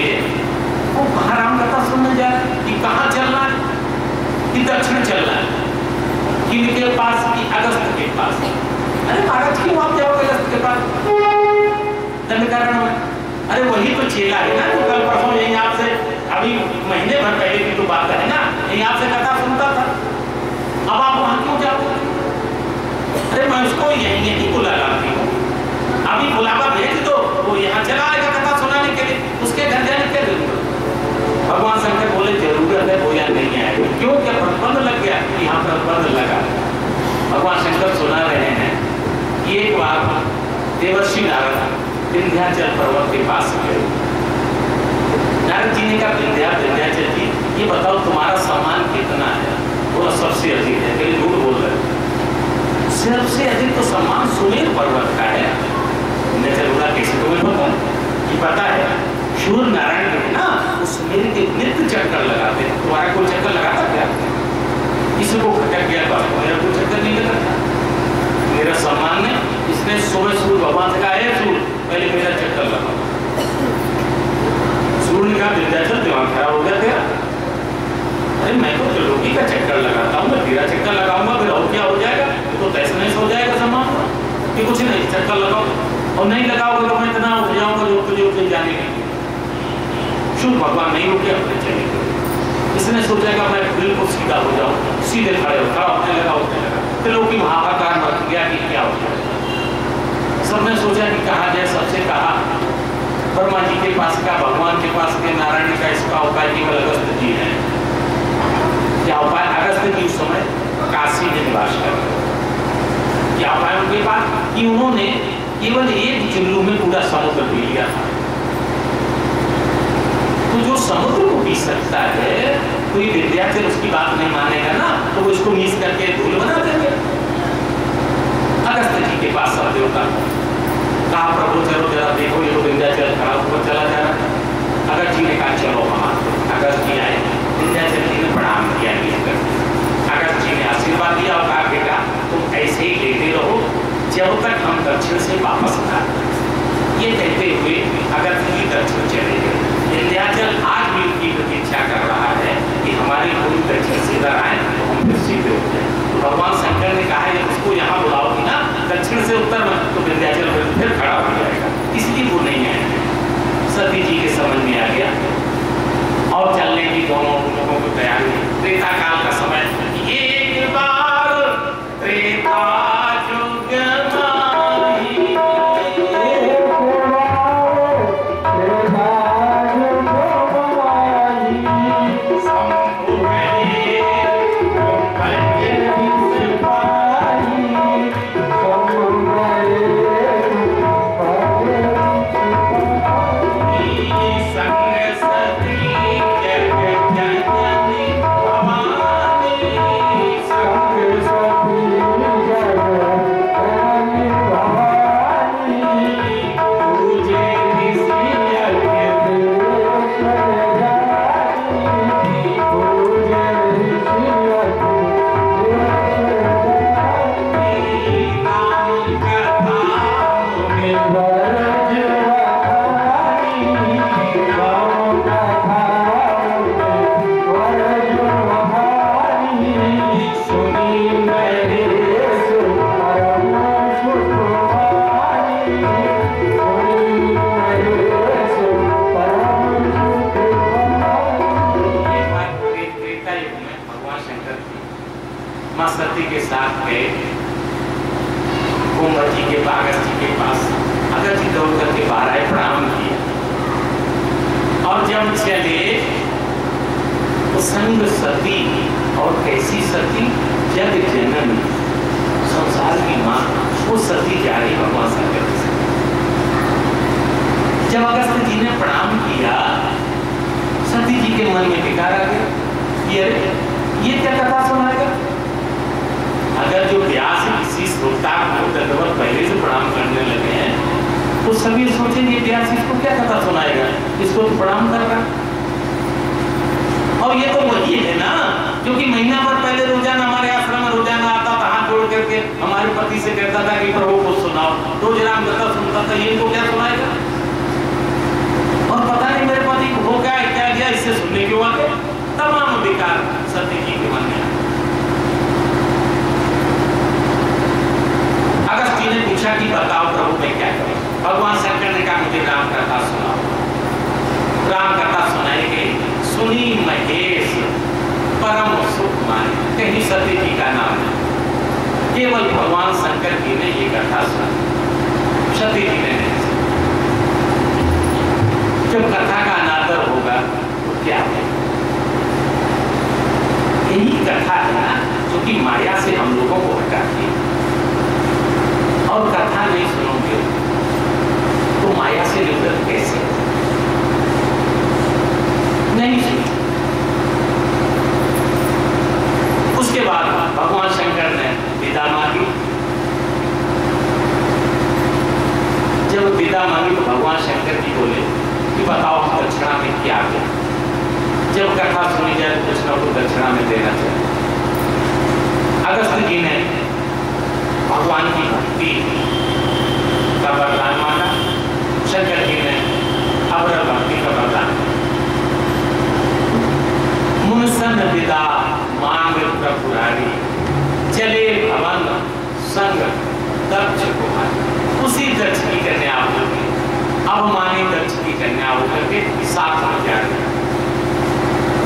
[SPEAKER 1] वो कहाँ राम कथा सुनने जा रहा है, कि कहाँ चलना है, कि दक्षिण चलना है, किनके पास, कि अगस्त के पास। अरे महाराज क्यों आप जाओगे अगस्त के पास दंडकारण्य में? अरे वही तो चेला है ना, तो कल परसों यही आपसे, अभी महीने भर पहले की तो बात है ना, यही आपसे कथा सुनता था, अब आप वहां क्यों जाओगे? अरे मैं उसको यही बुला लाती हूँ, अभी बुलावा भेज दो, वो यहाँ चला आएगा कथा सुनाने के लिए, उसके घर जाने के लिए। भगवान शंकर बोले जरूरत है, वो यहाँ नहीं आएगा। क्यों? क्या प्रतिबंध लग गया? यहाँ प्रतिबंध लगा। भगवान शंकर सुना रहे हैं कि एक बार देवर्षि नारद विंध्याचल पर्वत के पास गए। नारद जी ने कहा विंध्याचल जी ये बताओ तुम्हारा सम्मान कितना है? बोला सबसे अधिक है। कहीं झूठ बोल रहे, सबसे अधिक तो सम्मान सुमेर पर्वत का है। विंध्याचल बोला कैसे तुम्हें पता? ये पता है सूर्य नारायण है ना, उस सुमेर के नित्य चक्कर लगाते हैं। तुम्हारा कोई चक्कर लगाता क्या? किसी को खटक गया तो मेरा कोई चक्कर नहीं लगाता। मेरा सम्मान है, इसने सुबह सूर्य भगवान से कहा है सूर्य पहले मेरा चक्कर लगाओ। सूर्य ने कहा विंध्याचल दिमाग खराब हो गया तेरा? अरे मैं तो त्रिलोकी का चक्कर लगाता हूँ, मैं तेरा चक्कर लगाऊंगा फिर और क्या हो जाएगा? तो तैसे नहीं हो जाएगा सम्मान कि कुछ नहीं, चक्कर लगाओ, और नहीं लगाओगे तो मैं इतना उठ जाऊंगा जो तुझे उठे जाने के। सूर्य भगवान नहीं उठे, अपने चले गए। इसने सोचा कि मैं बिल्कुल सीधा हो जाऊं, सीधे खड़े हो, खड़ा होने लगा, उठने लगा। त्रिलोकी महाहाकार मच गया कि क्या हो जाएगा। सबने सोचा कि कहा जाए, सबसे कहा ब्रह्मा जी के पास का, भगवान के पास के, नारायण का इसका उपाय केवल अगस्त जी है। क्या उपाय? अगस्त जी उस समय काशी में निवास कर रहे। क्या पाया उनके पास कि उन्होंने केवल एक जुल्लू में पूरा समुद्र पी लिया था। तो जो समुद्र को पी सकता है तो ये विंध्याचल उसकी बात नहीं मानेगा ना, तो वो इसको मिस करके धूल बना देंगे। अगस्त जी के पास सब देवता कहा प्रभु चलो जरा देखो ये तो विंध्याचल खड़ा हुआ चला जा रहा है। अगस्त जी ने कहा चलो हम। अगस्त जी आए, विंध्याचल जी ने प्रणाम किया। अगस्त जी ने आशीर्वाद दिया और कहा बेटा तुम ऐसे ही लेते रहो जब तक हम दक्षिण से वापस ना। ये कहते हुए अगस्त जी दक्षिण चले गए। विंध्याचल आज भी उनकी प्रतीक्षा कर रहा है कि हमारी कोई दक्षिण से इधर आए तो हम फिर सीधे हो जाए। तो भगवान शंकर ने कहा है उसको यहाँ बुलाओगी ना दक्षिण से उत्तर में तो विंध्याचल फिर खड़ा हो जाएगा, इसलिए वो नहीं आएंगे। सती जी के समझ में आ गया और चलने की दोनों लोगों को तैयारी। त्रेता काल का समय, एक बार त्रेता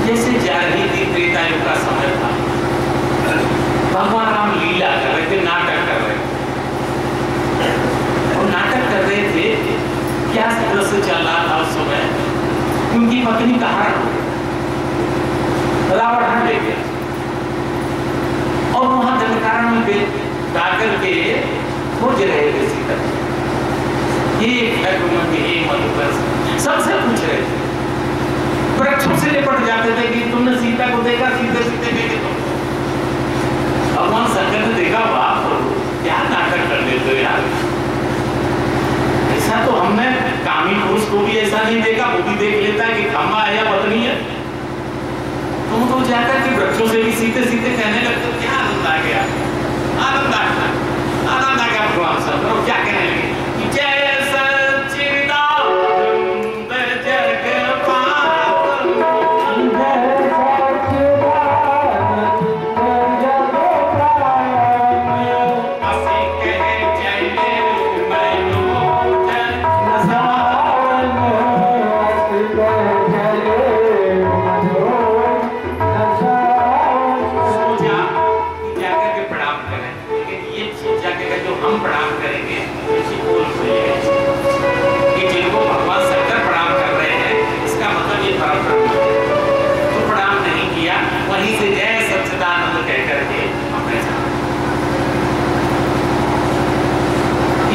[SPEAKER 1] जैसे जा रही थी त्रेतायुग का समय था, भगवान राम लीला कर रहे थे, नाटक कर रहे थे। और नाटक कर रहे थे, क्या दृश्य चल रहा था उस समय, उनकी पत्नी का हरण, रावण हरण ले गया और वहां दंडकारण्य में जाकर के खोज रहे थे सीता, ये मधुकर सबसे पूछ रहे थे, वृक्षों से निपट जाते थे कि तुमने सीता को देखा, सीधे सीधे देखे तो भगवान शंकर ने देखा, वाह प्रभु क्या नाटक कर लेते हो यार, ऐसा तो हमने कामी पुरुष को भी ऐसा नहीं देखा, वो भी देख लेता है कि खंबा है या पत्नी है, तुम तो जाकर के वृक्षों से भी सीधे सीधे कहने लगते, क्या आनंद आ गया, आनंद आ गया, आनंद आ गया भगवान शंकर, क्या कहने लगे कि जय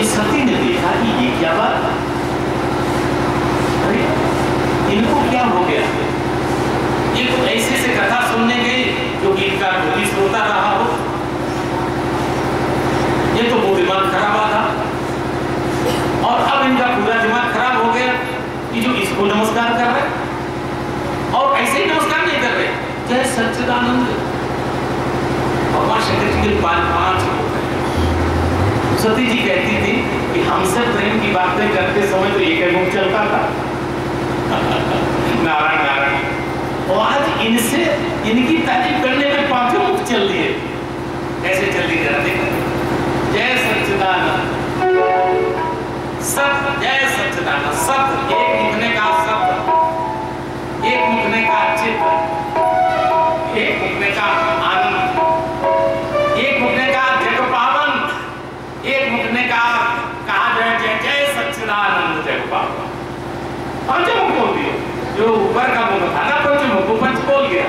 [SPEAKER 1] सती ने देखा कि ये क्या बात, अरे इनको क्या हो गया, ये तो ऐसे से कथा सुनने गई जो गीत का कोई श्रोता रहा हो, ये तो वो दिमाग खराब था, और अब इनका पूरा दिमाग खराब हो गया कि जो इसको नमस्कार कर रहे और ऐसे ही नमस्कार नहीं कर रहे, जय सच्चिदानंद। भगवान शंकर जी के पांच सती जी कहती थी कि हमसे प्रेम की बातें करते समय तो एक मुख चलता था नारायण नारायण, और आज इनसे इनकी तारीफ करने में पांचों मुख चल दिए, कैसे चल दी जरा देखो, जय सच्चिदानंद सत, जय सच्चिदानंद सत, एक मुखने का सत, एक मुखने का चित्त, एक मुखने का आनंद, एक मुखने का जग पावन, एक मुखने का कहा जाए जय जय सच्चिदानंद जग पावन, पंचमुख बोल दिए, जो ऊपर का मुख था ना पंचमुख, वो पंच बोल गया,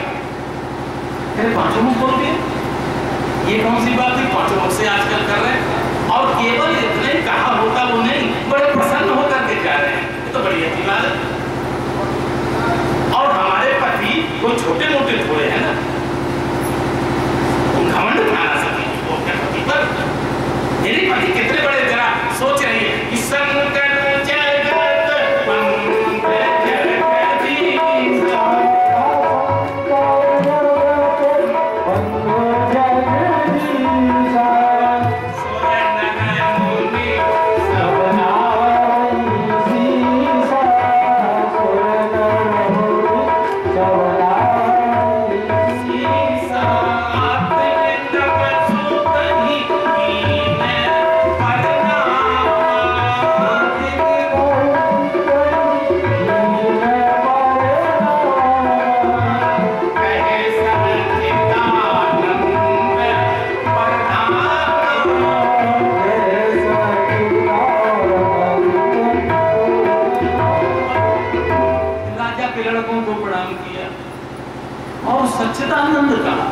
[SPEAKER 1] फिर पंचमुख बोल दिए, ये कौन सी बात है, पंचमुख से आजकल कर रहे हैं, और केवल इतने कहा होता वो नहीं, बड़े प्रसन्न होकर के जा रहे हैं, ये तो बड़ी अच्छी बात है। और हमारे पति वो छोटे मोटे थोड़े हैं ना, घमंड खाना सके वो अपने पति पर, मेरे पति कितने बड़े, जरा सोच रही है कि संकट जगत बंद जगदीश सच्चिदानंद कहा,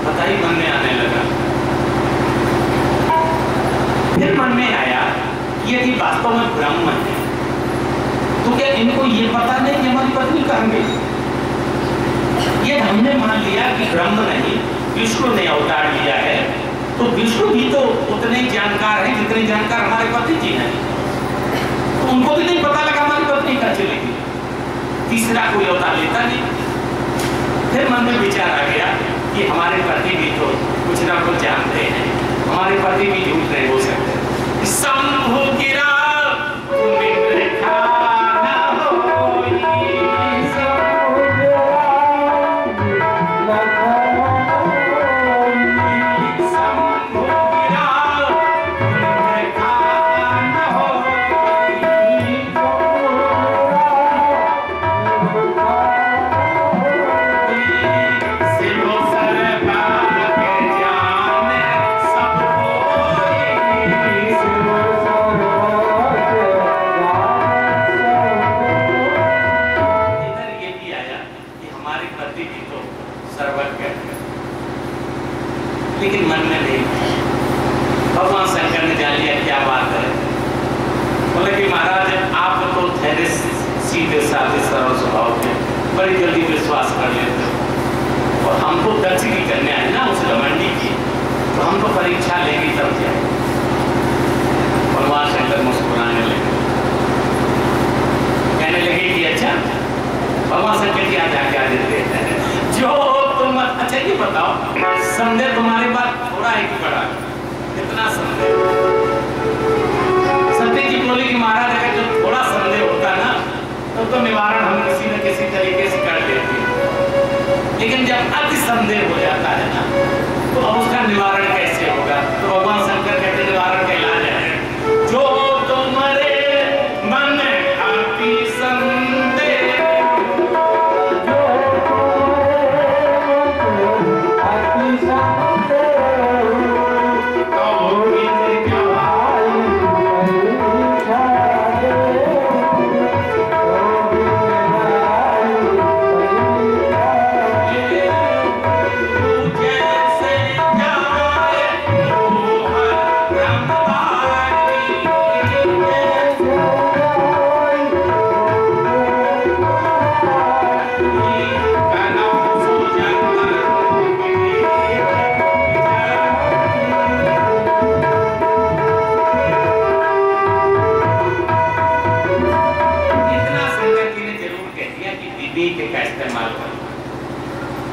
[SPEAKER 1] पता ही मन में आने लगा, फिर मन में आया कि यदि वास्तव में ब्रह्म है तो क्या इनको ये पता नहीं कि हमारी पत्नी कहाँ गई, ये हमने मान लिया कि ब्रह्म नहीं विष्णु ने अवतार लिया है, तो विष्णु भी तो उतने जानकार हैं जितने जानकार हमारे पति जी हैं, तो उनको भी नहीं पता लगा हमारी पत्नी कहाँ चलेगी, तीसरा कोई अवतार लेता नहीं। फिर मन में विचार आ गया कि हमारे पति भी तो कुछ ना कुछ जानते हैं, हमारे पति भी झूठ नहीं बोल सकते, शंभु गिरा बड़ी जल्दी विश्वास कर लेते हो। और हमको दक्ष की कन्या है ना, उस घमंडी की, तो हम तो परीक्षा लेंगे तब जाए। भगवान शंकर मुस्कुराने लगे, कहने लगे कि अच्छा भगवान शंकर की आज आज्ञा देते हैं जो तुम। अच्छा ये बताओ, संदेह तुम्हारे पास थोड़ा है कि बड़ा? कितना संदेह? सत्य जी बोले कि महाराज अगर जो थोड़ा संदेह होता ना तो निवारण हम किसी न किसी तरीके से कर लेते हैं, लेकिन जब अति संदेह हो जाता है ना तो अब उसका निवारण कैसे होगा? तो भगवान शंकर कहते निवारण का इलाज है, जो तुम्हारे मन अति संदेह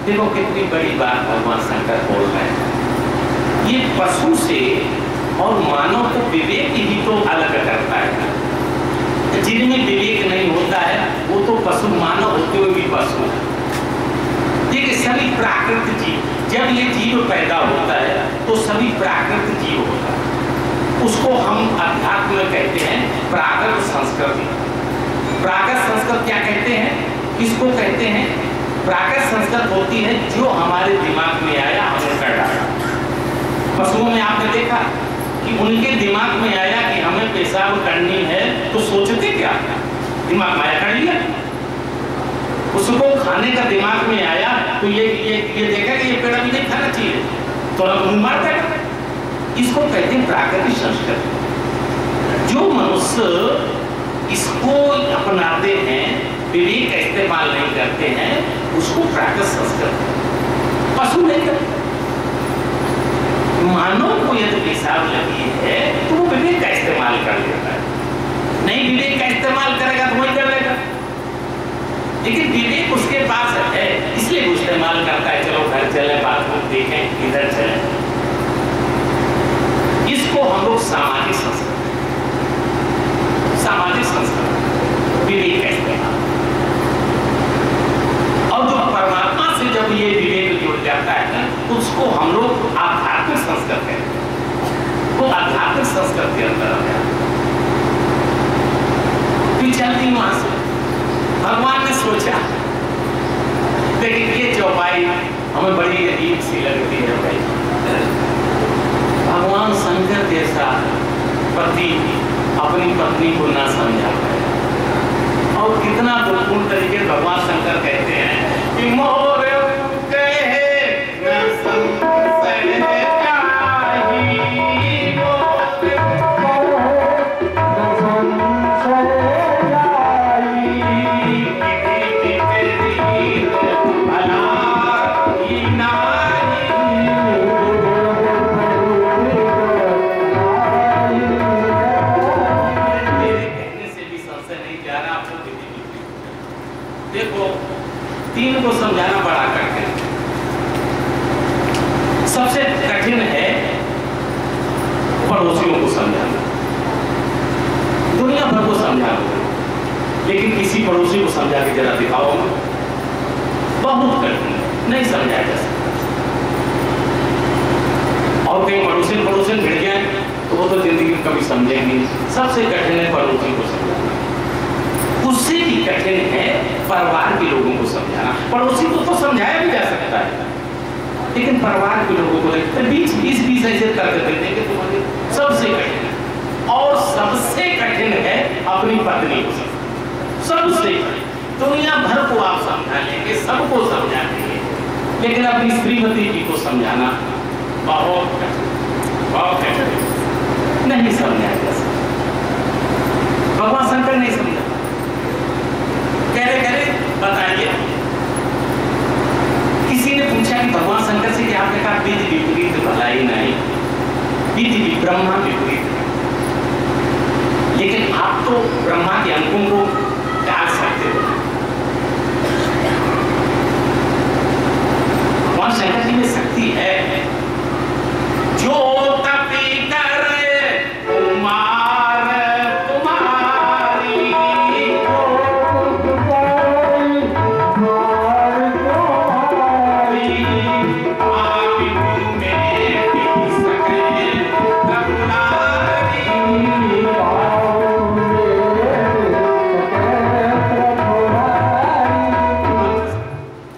[SPEAKER 1] देखो कितनी बड़ी बात भगवान शंकर बोल रहे हैं। ये पशु से और मानव को विवेक ही तो अलग करता है। जिनमें विवेक नहीं होता है वो तो पशु, मानव होते हुए भी पशु है। देखिए सभी प्राकृत जीव, जब ये जीव पैदा होता है तो सभी प्राकृत जीव होता है। उसको हम अध्यात्म में कहते हैं प्राकृत संस्कृति। प्राकृत संस्कृति क्या कहते हैं? किसको कहते हैं? प्राकृत संस्कृत होती है जो हमारे दिमाग में आया हमने कर डाला। पशुओं में आपने देखा कि उनके दिमाग में आया कि हमें पेशाब करनी है तो सोचते क्या? दिमाग में आया, कर लिया। उसको खाने का दिमाग में आया तो ये देखा कि ये पेड़ अभी नहीं खाना चाहिए तो मुंह मार देगा। इसको कहते हैं प्राकृतिक संस्कृति। जो मनुष्य इसको अपनाते हैं, विवेक का इस्तेमाल नहीं करते हैं, उसको प्राकृतिक संस्कृति। पशु नहीं करते। मानव को यदि पेशाब लगी है तो वो विवेक का इस्तेमाल कर लेता है। नहीं विवेक का इस्तेमाल करेगा तो वही कर लेगा, लेकिन विवेक उसके पास है इसलिए वो इस्तेमाल करता है। चलो घर चले, बाथरूम देखें, इधर चले। इसको हम लोग सामाजिक संस्कृति, सामाजिक संस्कृति, विवेक का इस्तेमाल। और जो परमात्मा से जब ये विवेक जुड़ जाता है तो उसको हम लोग आध्यात्मिक संस्कृति कहते हैं। वो आध्यात्मिक संस्कृति के अंदर आ गया। चलती वहां से भगवान ने सोचा, लेकिन ये चौपाई हमें बड़ी अजीब सी लगती है भाई। भगवान शंकर जैसा पति अपनी पत्नी को ना समझा पाए, और कितना दुर्गुण तरीके भगवान शंकर कहते हैं कि मोर कहे न संशय जाहि, तीन को समझाना बड़ा कठिन है। सबसे कठिन है पड़ोसियों को समझाना। दुनिया भर को समझा दो, लेकिन किसी पड़ोसी को समझा के जरा दिखाओ, बहुत कठिन, नहीं समझाया जा सकता। और कहीं पड़ोसी भिड़ जाए तो वो तो जिंदगी में कभी समझेंगे। सबसे कठिन है पड़ोसी को समझाना। उससे भी कठिन है परिवार के लोगों को समझाना। पड़ोसी को तो समझाया भी जा सकता है, लेकिन परिवार के लोगों को बीच ऐसे तर्क देते कि तुम्हारे सबसे कठिन है। और सबसे कठिन है अपनी पत्नी को समझाना। सबसे दुनिया भर को आप समझा लेंगे, सबको समझा देंगे, लेकिन अपनी श्रीमती जी को समझाना बहुत कठिन, नहीं समझाया जा सकता। भगवान शंकर नहीं समझा। कह रहे बताइए ब्रह्मा विपरीत है, लेकिन आप तो ब्रह्मा के अंगों को डाल सकते हो। भगवान शंकर जी में शक्ति है। जो तपी करे कुमार तुम्हारी,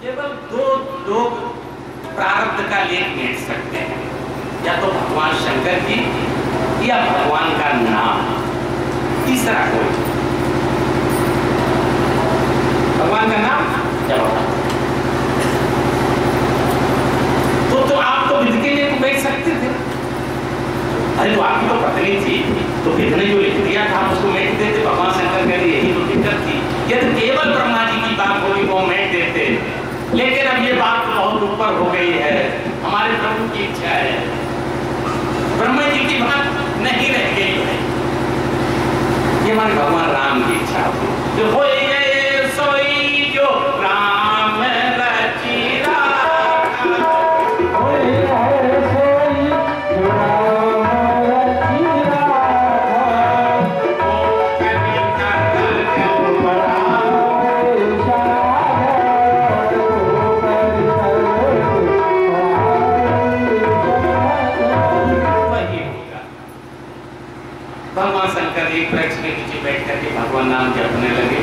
[SPEAKER 1] केवल दो लोग प्रारब्ध का लेख मेट सकते हैं, या तो भगवान शंकर जी या भगवान का नाम, तीसरा कोई। भगवान का नाम क्या होता? तो आप तो विध के लिए तो बैठ सकते थे। अरे तो आपकी तो पत्नी थी, तो विध ने जो लिख दिया था आप उसको मेट देते। भगवान शंकर कह रहे यही तो दिक्कत थी। यदि केवल ब्रह्मा जी की बात होगी वो मेट देते, लेकिन अब ये बात तो बहुत ऊपर हो गई है। हमारे प्रभु की इच्छा है, ब्रह्मा जी की बात नहीं रह गई है, ये हमारे भगवान राम की इच्छा होगी। जो हो गए सोई जो राम रची राखा, हो गए सोई जो राम रची राखा, वो कभी कर बड़ा भगवान शंकर एक वृक्ष के नीचे बैठ करके भगवान नाम जपने लगे।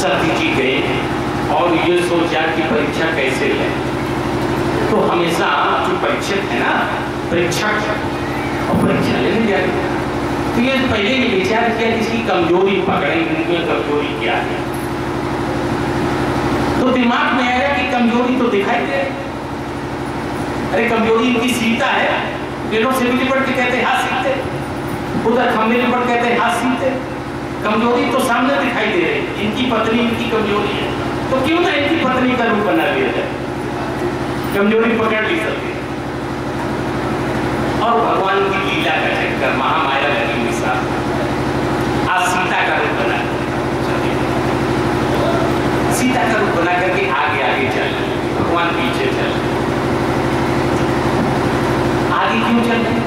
[SPEAKER 1] सती जी गए और ये सोचा कि परीक्षा कैसे ले। तो हमेशा जो परीक्षक है ना, परीक्षक और परीक्षा लेने जाए, तो ये पहले ये विचार किया कि इसकी कमजोरी पकड़ेंगे, उनकी कमजोरी क्या है। तो दिमाग में आया कि कमजोरी तो दिखाई दे, अरे कमजोरी इनकी सीता है, पेड़ों से भी लिपट के कहते हाथ सीखते, उधर खम्भे लिपट कहते हाथ सीखते, कमजोरी तो सामने दिखाई दे रही, इनकी पत्नी इनकी कमजोरी है, तो क्यों ना इनकी पत्नी का रूप बना लिया जाए, कमजोरी पकड़ ली सकती। और भगवान की लीला का चक्कर, महामाया लगी हुई साथ, आज सीता का रूप बना, सीता का रूप बना करके आगे आगे चल, भगवान पीछे चल। आगे क्यों चल रहे?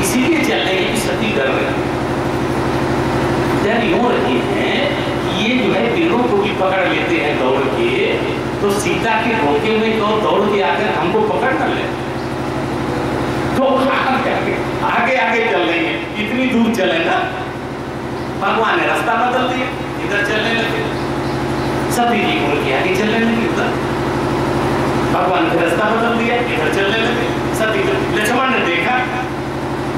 [SPEAKER 1] इसीलिए चल रहे हैं कि सती डर रही, डर यूं रही है कि ये जो है पेड़ों को भी पकड़ लेते हैं दौड़ के, तो सीता के रोके में तो दौड़ के आकर हमको पकड़ कर ले, तो आगे आगे चल रही है। इतनी दूर चले ना, भगवान ने रास्ता बदल दिया, इधर चलने लगे, सती जी को उनके आगे चलने लगे, उधर भगवान ने रास्ता बदल दिया, इधर चलने लगे। सती लक्ष्मण ने देखा,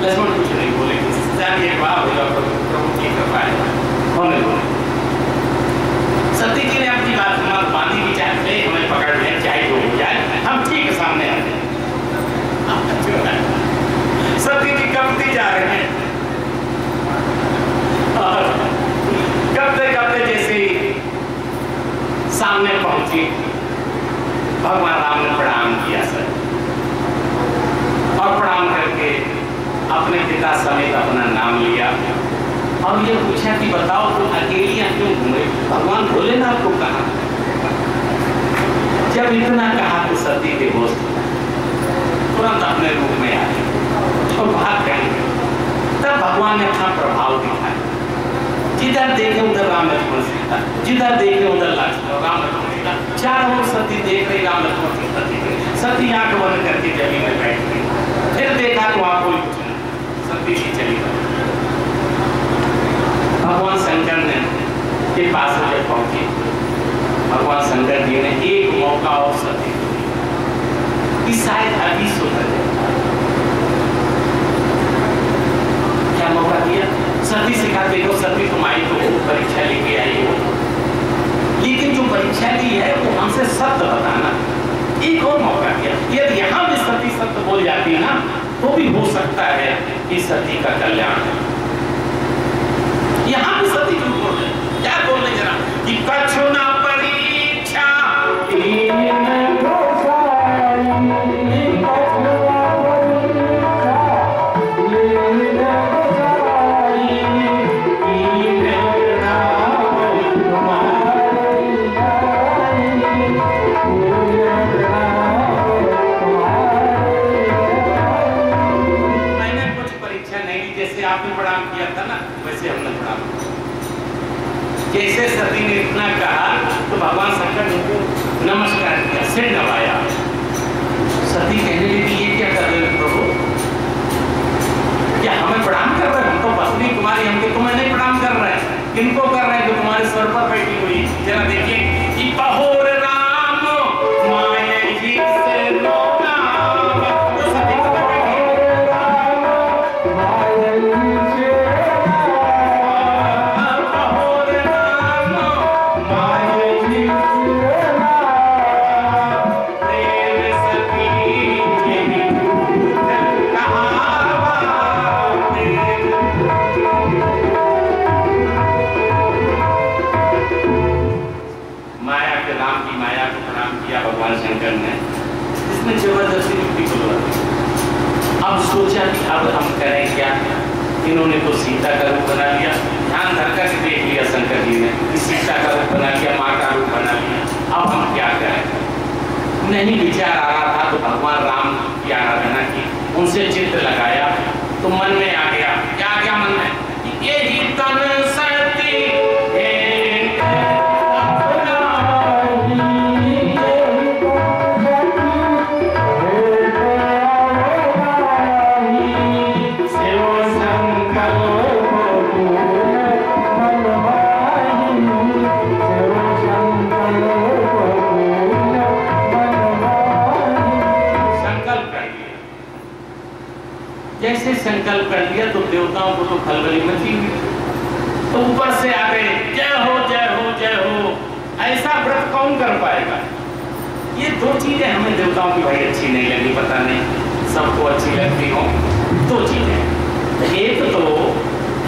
[SPEAKER 1] लक्ष्मण कुछ नहीं बोले, प्रभु की कृपा है, होने बोले। सती जी ने अपनी बात हमारे बांधी की, चाहे हमें पकड़ लें, चाहे जो हो जाए, हम ठीक सामने आ जाए। सती जी कपती जा रहे हैं, और कपते कपते जैसे सामने पहुंची, भगवान राम ने प्रणाम किया सर, और प्रणाम करके अपने पिता समेत अपना नाम लिया, और ये पूछा कि बताओ तुम अकेलियां क्यों घूमे? भगवान भोलेनाथ को कहा। जब इतना कहा तो सती के होश तुरंत अपने रूप में आ गए और भाग गए। तब भगवान ने अपना प्रभाव दिखाया, जिधर देखे उधर राम लक्ष्मण सीता, जिधर देखे उधर राम लक्ष्मण सीता, चारों सती देख रही, राम लक्ष्मण सीता देख रही। सती आंख बंद करके जमीन में बैठ गई, फिर देखा तो वहां कोई कुछ नहीं, सती जी चली गई। भगवान शंकर ने के पास जब पहुंचे, भगवान शंकर जी ने एक मौका और सती कि शायद अभी सुधर जाए। क्या मौका दिया? सती से कहा देखो सती तुम आई तो परीक्षा लेके आई हो, लेकिन जो परीक्षा ली है वो हमसे सत्य बताना। एक और मौका दिया, यदि यहाँ भी सती सत्य बोल जाती है ना, तो भी हो सकता है कि सती का कल्याण है। यहाँ भी सती क्यों बोल रहे? क्या बोल रहे जरा कि कछु ना परीक्षा आपने प्रणाम किया था ना, वैसे हमने प्रणाम किया। जैसे सती ने इतना कहा तो भगवान शंकर ने उनको नमस्कार किया, सिर नवाया। सती कहने लगी ये क्या कर रहे हो प्रभु, क्या हमें प्रणाम कर रहे हो? हम तो पत्नी तुम्हारी, हम तो तुम्हें नहीं प्रणाम कर रहे हैं। किनको कर रहे हैं? जो तुम्हारे सर पर बैठी हुई। जरा देखिए कि पहोर राम माया जी से लोना, तो सती को बैठी पहोर राम माया जी प्रेम सती माया के राम की माया को प्रणाम किया भगवान शंकर ने। इसने जबरदस्ती युक्ति बोला। अब सोचा कि अब हम करें क्या। इन्होंने तो सीता का रूप बना लिया, ध्यान धरकर के देख लिया शंकर जी ने कि सीता का रूप बना लिया, माँ का रूप बना लिया, अब हम क्या करें। नहीं विचार आ रहा था तो भगवान राम की आराधना की, उनसे चित्त लगाया तो मन में आ गया, क्या क्या मन में, यही तन सती जैसे संकल्प कर लिया तो देवताओं को तो खलबली मची हुई, तो ऊपर से आ गए जय हो जय हो जय हो। ऐसा व्रत कौन कर पाएगा। ये दो चीजें हमें देवताओं की भाई अच्छी नहीं लगी, पता नहीं सबको अच्छी लगती हो। दो चीजें, एक तो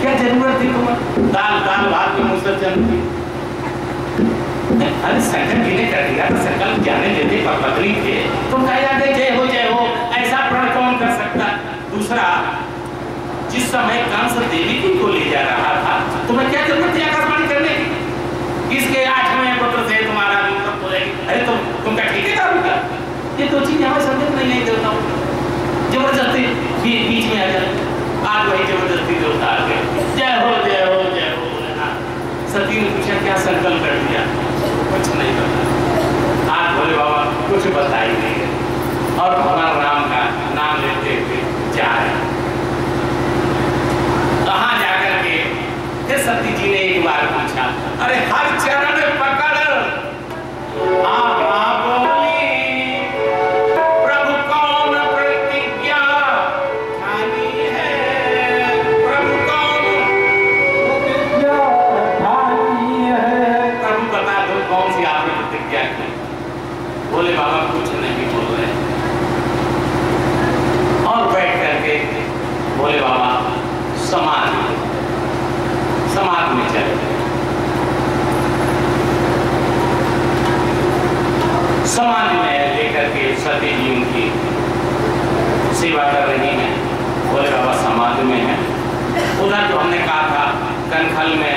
[SPEAKER 1] क्या जरूरत थी तुम्हें दाल दाल भात में मुसर चलती। अरे शंकर जी ने कर दिया तो संकल्प जाने देते पर पत्नी थे, तुम कह जाते जय हो ऐसा व्रत कौन कर सकता। दूसरा, जिस समय कंस देवी को ले जा रहा था तुम्हें क्या जरूरत थी आकाशवाणी करने की, इसके 8वें पुत्र से तुम्हारा मतलब बोलेगी, अरे तुम क्या ठेकेदार हो क्या। ये दो चीजें हमें समझ नहीं आई देवताओं, जबरदस्ती बीच में आ जाए। आज वही जबरदस्ती देवता आ गए जय हो जय हो जय हो। सती ने पूछा क्या संकल्प कर दिया, कुछ नहीं पता। आज भोले बाबा कुछ बता ही नहीं है और भगवान राम का नाम लेते हुए जा रहे। कहाँ जाकर के फिर सती जी ने एक बार पूछा, अरे हर चरण पकड़ बोली प्रभु कौन प्रतिज्ञा ठानी है, प्रभु कौन प्रतिज्ञा ठानी है, प्रभु बता दो कौन सी आपने प्रतिज्ञा की। बोले बाबा कुछ नहीं बोल रहे और बैठ करके बोले बाबा समाधि में चले। समाधि में लेकर के सती जी उनकी सेवा कर रही हैं। बोले बाबा समाधि में है। उधर जो हमने कहा था कनखल में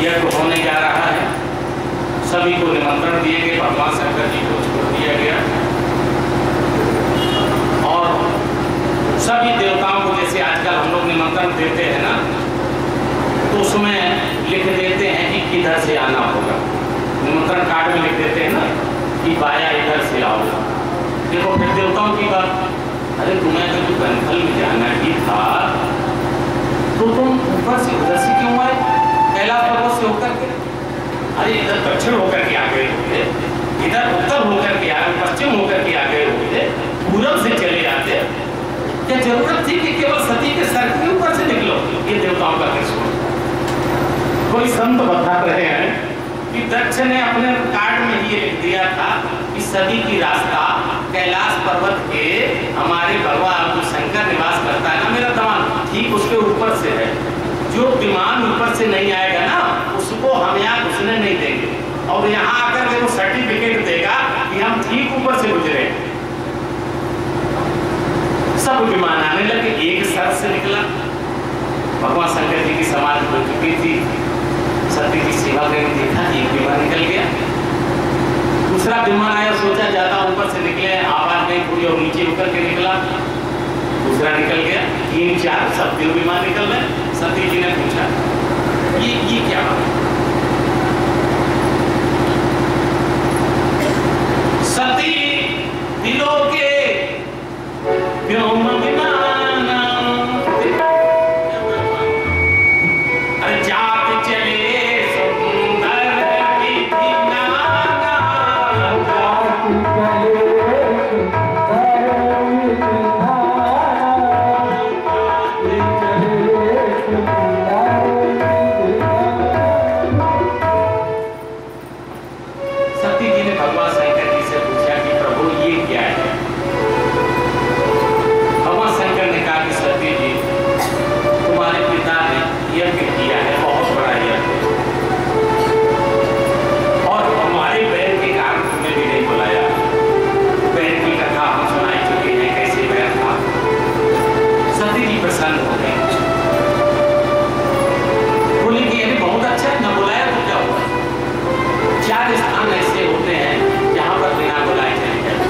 [SPEAKER 1] यज्ञ होने जा रहा है, सभी को निमंत्रण दिए गए, भगवान शंकर जी को छोड़ दिया गया और सभी देवताओं को जैसे आजकल हम लोग निमंत्रण देते हैं ना, तो उसमें लिख देते हैं कि किधर से आना होगा। निमंत्रण कार्ड में लिख देते हैं ना कि बाया इधर से आओ। देखो फिर देवताओं की बात, अरे तुम्हें अगर तो कनखल में जाना ही था तो तुम ऊपर से उधर से क्यों आए, कैलाश पर्वत से होकर के। अरे इधर दक्षिण होकर के आ गए होते, इधर उत्तर होकर के आ गए, पश्चिम होकर के आ गए होते, पूरब से चले जाते। क्या जरूरत थी कि केवल सती के सर के ऊपर से निकलो। ये देवताओं का कृष्ण। कोई संत बता रहे हैं कि दक्ष ने अपने कार्ड में ये लिख दिया था कि सदी की रास्ता कैलाश पर्वत के हमारे भगवान जो शंकर निवास करता है ना मेरा दमान, ठीक उसके ऊपर से है। जो विमान ऊपर से नहीं आएगा ना उसको हम यहाँ घुसने नहीं देंगे, और यहाँ आकर के वो सर्टिफिकेट देगा कि हम ठीक ऊपर से गुजरे। सब विमान आने लगे, एक सर से निकला। भगवान शंकर जी की समाधि बन चुकी थी, सती की सेवा करके देखा एक विमान निकल गया, दूसरा विमान आया, सोचा ज्यादा ऊपर से निकले, आवाज नहीं पूरी और नीचे उतर के निकला। दूसरा निकल गया, 3 4 सब दिल विमान निकल रहे। सती जी ने पूछा ये क्या बात है? सती दिलों के व्योम विमान, अरे जात चले सुंदर विधि नाना, सती जी ने भगवान शंकर जी से पूछा कि प्रभु ये क्या है? भगवान शंकर ने कहा कि सती जी, तुम्हारे पिता ने यज्ञ किया है, बहुत बड़ा यज्ञ, और हमारे बैर के कारण तुम्हें भी नहीं बुलाया। बैर की कथा हम सुनाई चुके हैं, कैसे बैर था। सती जी प्रसन्न हो गई, बोली कि ये बहुत अच्छा है, न बुलाया तो क्या हुआ? 4 स्थान ऐसे होते हैं जहां पर बिना बुलाए चले जाते।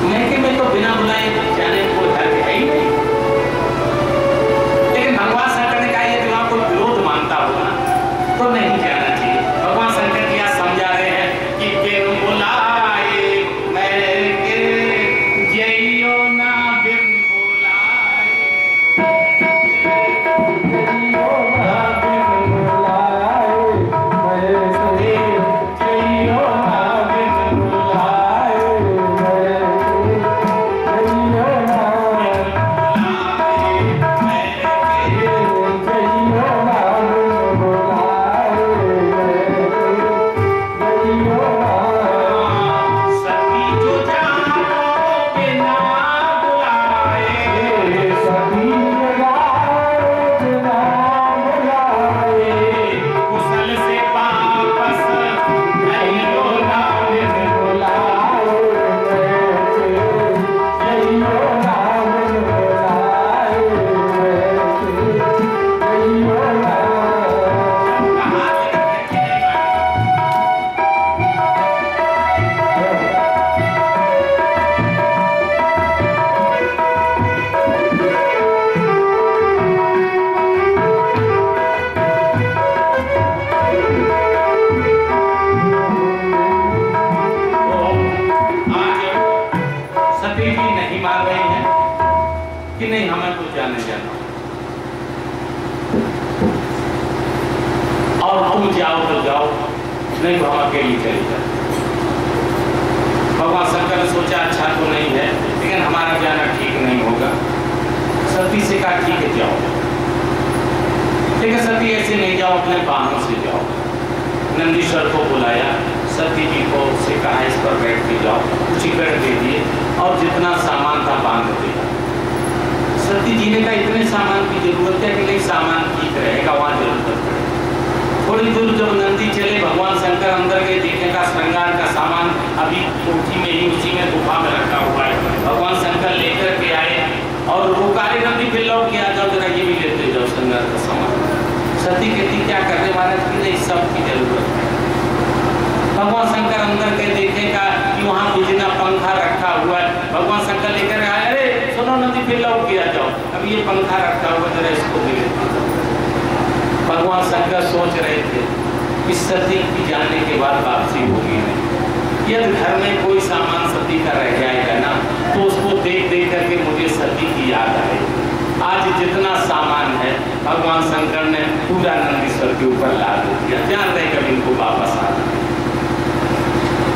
[SPEAKER 1] मैके में तो बिना बुलाए जाने को हर्ज है ही नहीं, लेकिन भगवान शंकर ने कहा ये तो कोई विरोध मानता होगा तो नहीं जाना चाहिए। भगवान शंकर जी आज समझा रहे हैं कि बिन बुलाए मैके जइयो ना, बिन बुलाए जइयो ना, बिन बुलाए मैके जइयो ना, बिन बुलाए जइयो ना, सती जो जाओ बिना बुलाए, सती जाओ बिना बुलाए, कुशल से वापस जइयो ना, बिन बुलाए जइयो ना, बिन बुलाए जइयो ना। सती जी नहीं मान रही हैं कि नहीं हमें कुछ जाने जाना, और तुम जाओ तो जाओ, नहीं तो हम अकेली चली जाए। भगवान शंकर ने सोचा अच्छा तो नहीं है, लेकिन हमारा जाना ठीक नहीं होगा। सती से कहा ठीक है जाओ, लेकिन सती ऐसे नहीं जाओ, अपने वाहनों से जाओ। नंदीश्वर को बुलाया, सती जी को से कहा इस पर बैठ के जाओ, टिकट दे दिए और जितना सामान था बांध दिया। सती जी ने कहा इतने सामान की जरूरत है कि नहीं, सामान ठीक रहेगा, वहां जरूरत पड़ेगी। थोड़ी दूर जब नंदी चले, भगवान शंकर अंदर के देखने का श्रृंगार का सामान अभी कोठी में ही उसी में गुफा में रखा हुआ है। भगवान शंकर लेकर के आए और रुकारे नंदी फिर लौट के आ जाओ, जरा ये भी लेते जाओ श्रृंगार का सामान। सती कहती क्या करने महाराज की नहीं, सब की जरूरत है। भगवान शंकर अंदर के देखेगा कि वहाँ बिजना पंखा रखा हुआ है। भगवान शंकर लेकर आए, अरे सुनो नंदी फिर लौट के आ जाओ, अब ये पंखा रखा हुआ, जरा इसको भी लेते जाओ। भगवान शंकर सोच रहे थे कि सती की जाने के बाद वापसी होगी नहीं, यदि घर में कोई सामान सती का रह जाएगा ना तो उसको देख देख करके मुझे सती की याद आए। आज जितना सामान है भगवान शंकर ने पूरा नंदीश्वर के ऊपर लाद दिया, जान रहे कभी इनको वापस आना।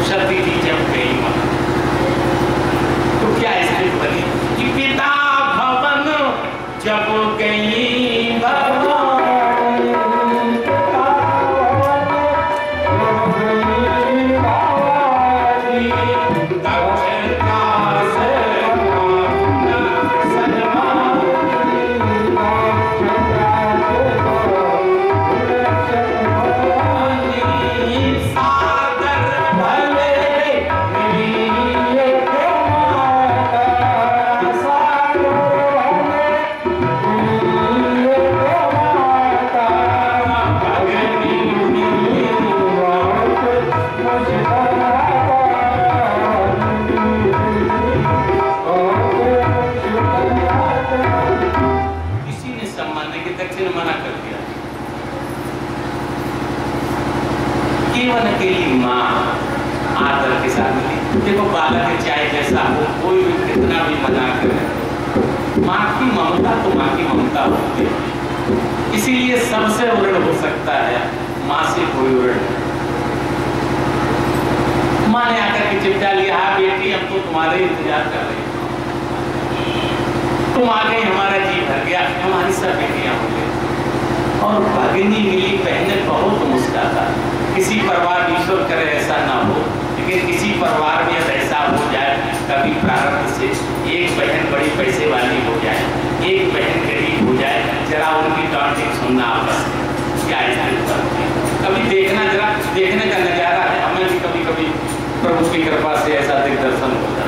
[SPEAKER 1] सती जी जब गई वहां तो क्या स्थिति बनी कि पिता भवन जब गई भगवान, सागर भले ममता तो माँ की ममता होती है, इसीलिए सबसे उरण हो सकता है, माँ से कोई उरण नहीं। माँ ने आकर के चिपटा लिया, हाँ बेटी हम तो तुम्हारे इंतजार कर रहे हैं, तुम आ गई, हमारा जी भर गया, हमारी सब बेटियां हो गई। और भगिनी मिली बहने बहुत मुस्कुराता। किसी परिवार, ईश्वर करे ऐसा ना हो, लेकिन किसी परिवार में ऐसा हो जाए कभी प्रारब्ध से, एक बहन बड़ी पैसे वाली हो जाए, एक बहन गरीब हो जाए, जरा उनकी टॉन्टिंग सुनना आपस में क्या कभी देखना, जरा देखने का नजारा है। हमें भी कभी कभी प्रभु की कृपा से ऐसा दिग्दर्शन होता,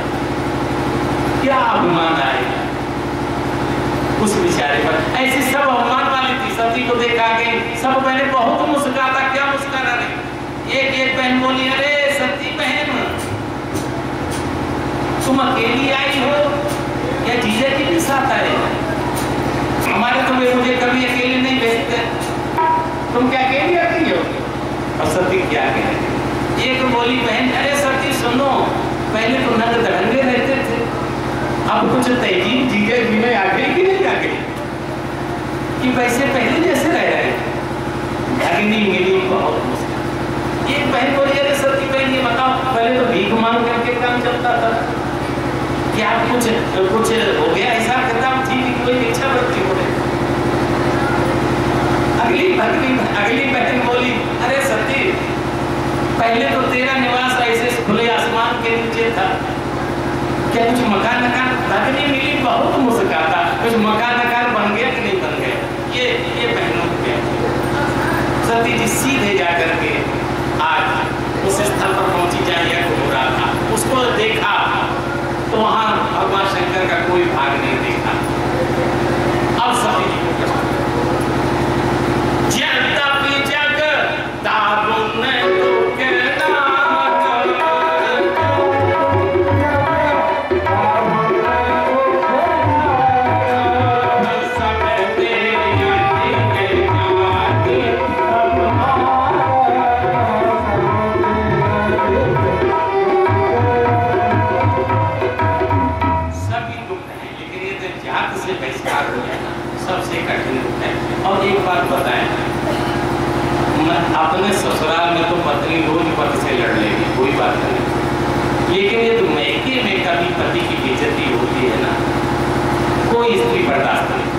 [SPEAKER 1] क्या अभिमान आएगा उस बेचारे पर। ऐसी सब अभिमान वाली थी, सती को देखा गई, सब बहने बहुत मुस्कुराता, क्या मुस्कुरा रही। एक एक बहन बोली, अरे सती बहन तुम अकेली आई हो या जीजा जी के साथ आए? हमारे तो मुझे कभी अकेले नहीं भेजते, तुम क्या अकेली आती हो? और सती क्या कहे, एक बोली बहन, अरे सती सुनो, पहले तो नंग दरंगे रहते थे, अब कुछ तहजीब जीजा जी में आ गई कि नहीं आ गई, कि वैसे पहले जैसे रह रहे हैं। भगिनी मिली बहुत मुश्किल। एक बहन बोली, अरे सती बहन ये बताओ, पहले तो भीख मांग करके काम चलता था, क्या कुछ हो गया ऐसा करता ठीक, कोई इच्छा वृत्ति हो गई? अगली बहन बोली, अरे सती पहले तो तेरा निवास ऐसे खुले आसमान के नीचे था, क्या कुछ मकान भगिनी मिली बहुत मुस्कुराता, कुछ मकान बन गया कि नहीं बन गया? ये बहनों को सती जी सीधे जाकर के आज उस स्थल पर पहुंची, जाए हो रहा था, उसको देखा तो वहां भगवान शंकर का कोई भाग नहीं देखा। अब सती जी को जग दारुण सबसे कठिन है। और एक बात बताएं, अपने ससुराल में तो पत्नी रोज पति से लड़ लेगी, कोई बात नहीं, लेकिन ये तो मैके में कभी पति की बेइज्जती होती है ना, कोई स्त्री बर्दाश्त नहीं,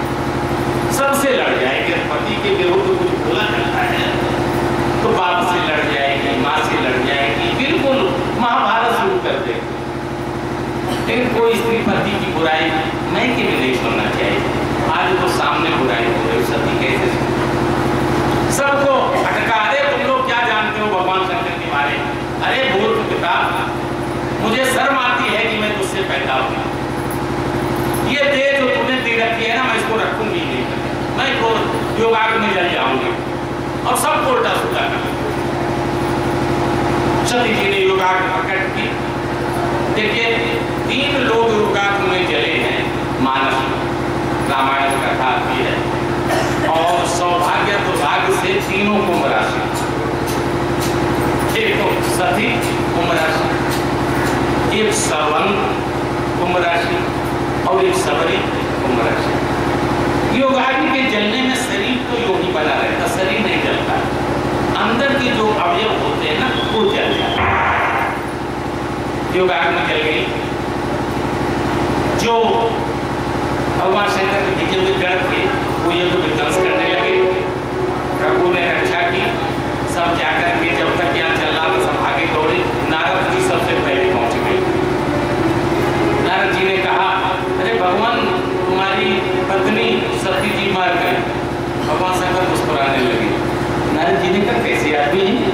[SPEAKER 1] सबसे लड़ जाएगी। पति के विरुद्ध कुछ बोला जाता है तो बाप से लड़ जाएगी, माँ से लड़ जाएगी, बिल्कुल महाभारत शुरू कर देगी। लेकिन कोई स्त्री पति की बुराई मैके में नहीं सुनना चाहिए। आज तो सामने बुराई हो रही, सती कैसे सबको अटका दे। तुम लोग क्या जानते हो भगवान शंकर के बारे में? अरे मूर्ख पिता, मुझे शर्म आती है कि मैं तुझसे पैदा हुआ, ये दे जो तूने दे रखी है ना, मैं इसको रखूंगी नहीं, मैं तो योगाग में जल जाऊंगी और सब उल्टा सुल्टा कर। सती जी ने योगाग प्रकट की। देखिए 3 लोग योगाग में जले हैं, मानस रामायण कथा आती है, और सौभाग्य दुर्भाग्य से तीनों कुंभ राशि, एक तो सती कुंभ राशि, एक श्रवण कुंभ राशि और एक सबरी कुंभ राशि। योगाग्नि के जलने में शरीर तो योग ही बना रहता, शरीर नहीं जलता, अंदर के जो अवयव होते हैं ना वो जल जाते हैं। योगाग्नि जल गई, जो भगवान शंकर के भेजे हुए गण थे वो युद्ध विध्वंस करने लगे। प्रभु ने रक्षा की, सब जाकर के जब तक यहाँ चल रहा था सब आगे दौड़े। नारद जी सबसे पहले पहुंच गए। नारद जी ने कहा, अरे भगवान तुम्हारी पत्नी सती जी मार गए। भगवान शंकर मुस्कुराने लगे। नारद जी ने कहा, कैसे आदमी है,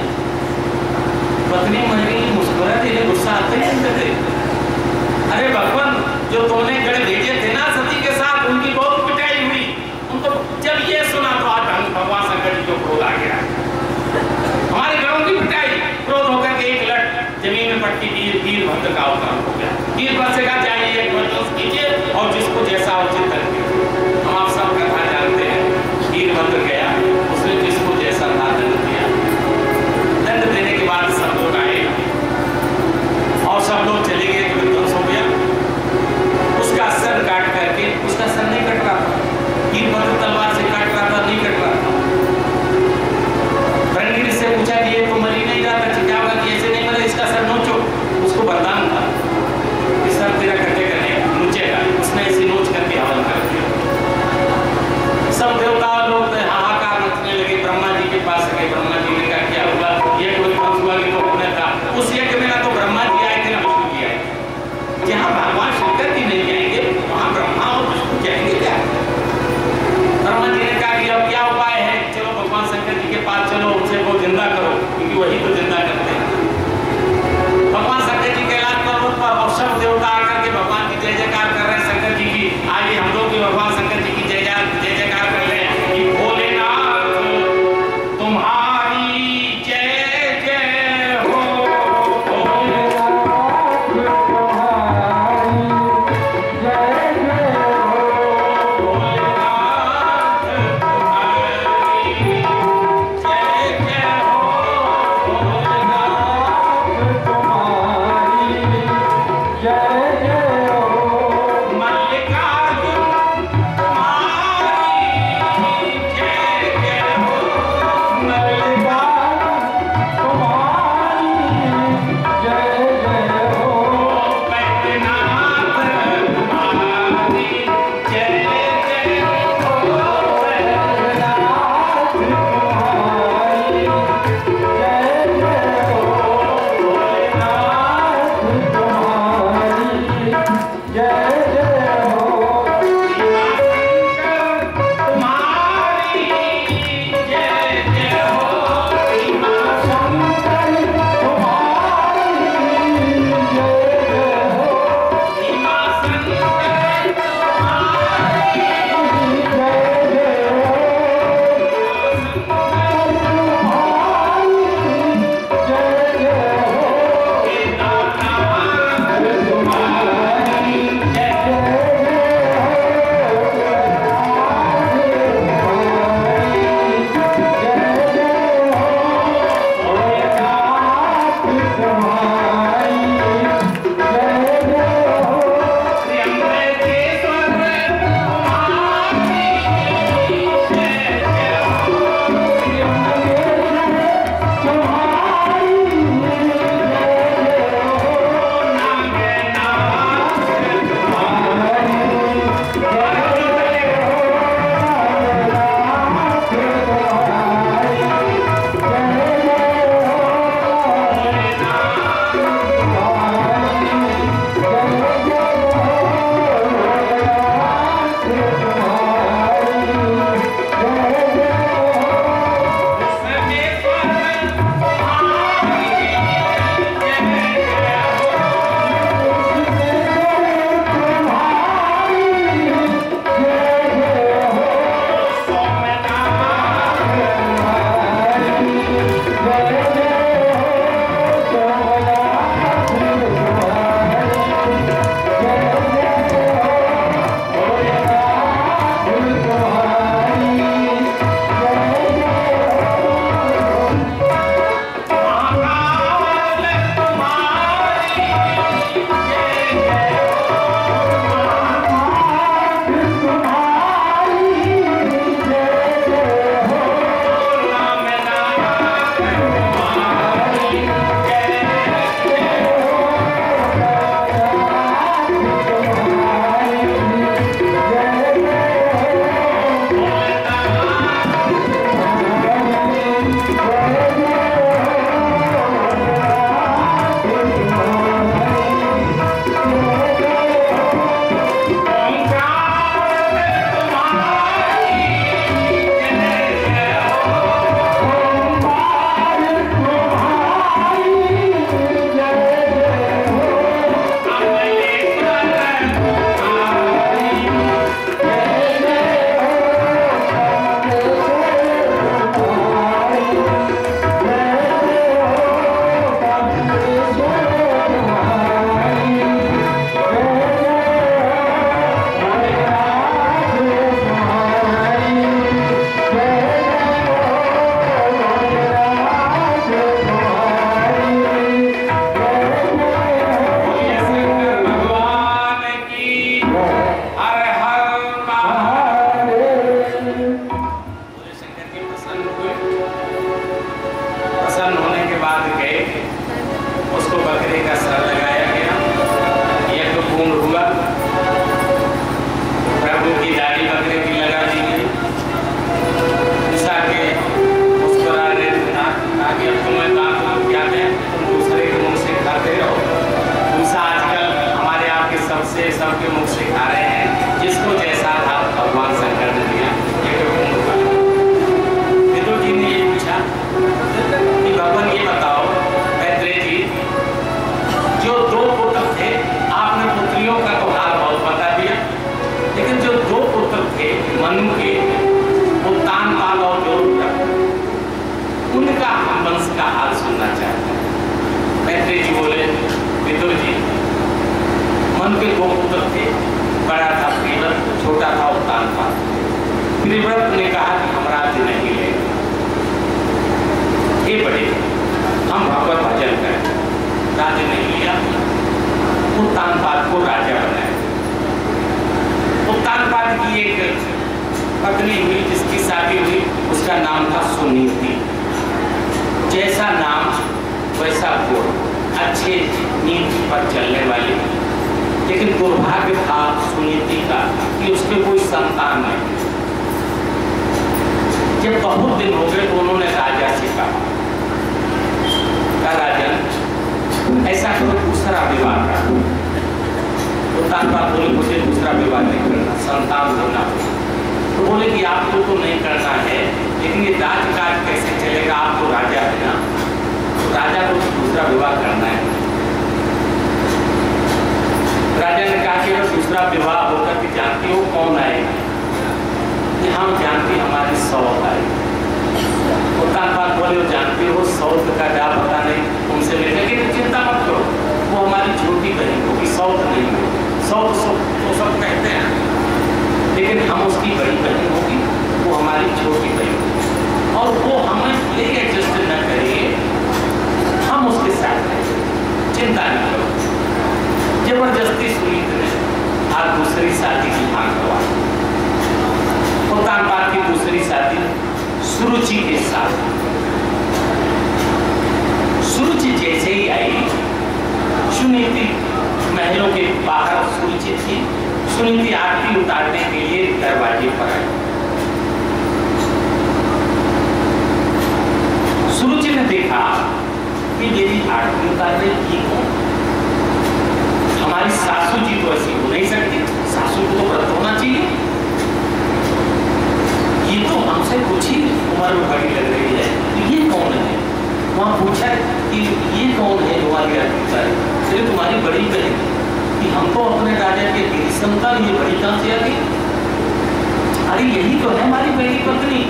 [SPEAKER 1] पत्नी मर गई मुस्कुरा दे, गुस्सा आते ही थे। अरे भगवान जो तुमने गण भेजे थे ना सती के साथ, उनकी बहुत पिटाई हुई, उनको जब ये सुना तो आज भगवान शंकर जी को क्रोध आ गया, हमारे गणों की पिटाई। क्रोध होकर के एक लट जमीन में पटकी, वीरभद्र का अवतार हो गया। वीरभद्र से कहा जाइए एक वचन कीजिए और जिसको जैसा उचित करके। हम आप सब कथा जानते हैं, वीरभद्र गया, उसने जिसको जैसा था दंड दिया। दंड देने के बाद सब लोग आए और सब लोग चले गए तो विध्वंस हो गया। उसका सर काट करके, उसका सर नहीं कट रहा था, उत्तानपाद को राजा बनाया। उत्तानपाद की एक पत्नी हुई जिसकी शादी हुई, उसका नाम था सुनीति। जैसा नाम वैसा गुण, अच्छे नीति पर चलने वाली। लेकिन दुर्भाग्य था सुनीति का कि उसके कोई संतान नहीं। जब बहुत दिन हो गए तो उन्होंने राजा से कहा, राजन ऐसा करो दूसरा विवाह करो। उत्तानपाद बोले मुझे दूसरा विवाह नहीं करना, संतान होना। तो बोले कि आपको तो नहीं करना है, लेकिन ये राजकाज कैसे चलेगा, आप तो राजा है ना, राजा को दूसरा विवाह करना है। राजा ने कहा कि दूसरा विवाह होकर के जानती हो कौन आएगा? हम जानती हमारी सौत आई। उत्तानपाद बोले वो जानती हो सौत का क्या पता नहीं, उनसे लेने की चिंता मत करो, वो हमारी छोटी बहन होगी, सौत नहीं होगी। सौत तो सब कहते हैं, लेकिन हम उसकी बड़ी बहन होगी, वो हमारी छोटी बहन होगी, और वो हमें ले एडजस्ट न करिए, हम उसके साथ रहेंगे, चिंता नहीं करो। जबरदस्ती सुनीत ने आज दूसरी शादी की मांग करवाई। उत्तानपाद की दूसरी शादी सुरुचि के साथ। सुरुचि जैसे ही आई, सुनीति महलों के बाहर सुरुचि थी। सुनीति आरती उतारने के लिए दरवाजे पर आई। सुरुचि ने देखा कि मेरी आरती उतारने की हो, हमारी सासू जी तो ऐसी हो नहीं सकती, सासू को तो व्रत होना चाहिए, ये तो हमसे कुछ ही उम्र में बड़ी लग रही है, ये कौन है? वहाँ पूछा कि ये कौन है तुम्हारी आरती? अरे तुम्हारी बड़ी बहन कि हम तो अपने राजा के गिरी संतान, ये बड़ी कहाँ से आ गई? अरे यही तो है हमारी बड़ी पत्नी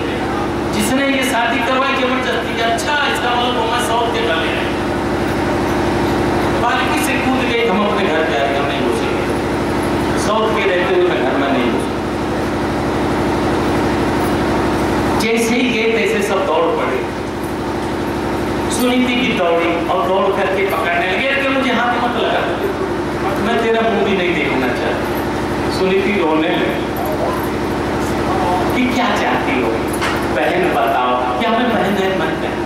[SPEAKER 1] जिसने ये शादी करवाई जबरदस्ती। अच्छा, इसका मतलब हमारे सौत के गले हैं। बालिकी से कूद गई, हम अपने घर जा रहे, हम नहीं घुसेंगे, सौत के रहते हुए मैं घर में नहीं घुसूंगा। जैसे ही गए तैसे सब दौड़ पड़े। सुनीति की दौड़ी और दौड़ करके पकड़ने लगे कि मुझे हाथ मत लगा, मैं तेरा मुंह भी नहीं देखना चाहती। सुनीति रोने लगी कि क्या चाहती हो बहन, बताओ क्या मैं बहन है? मन बहन,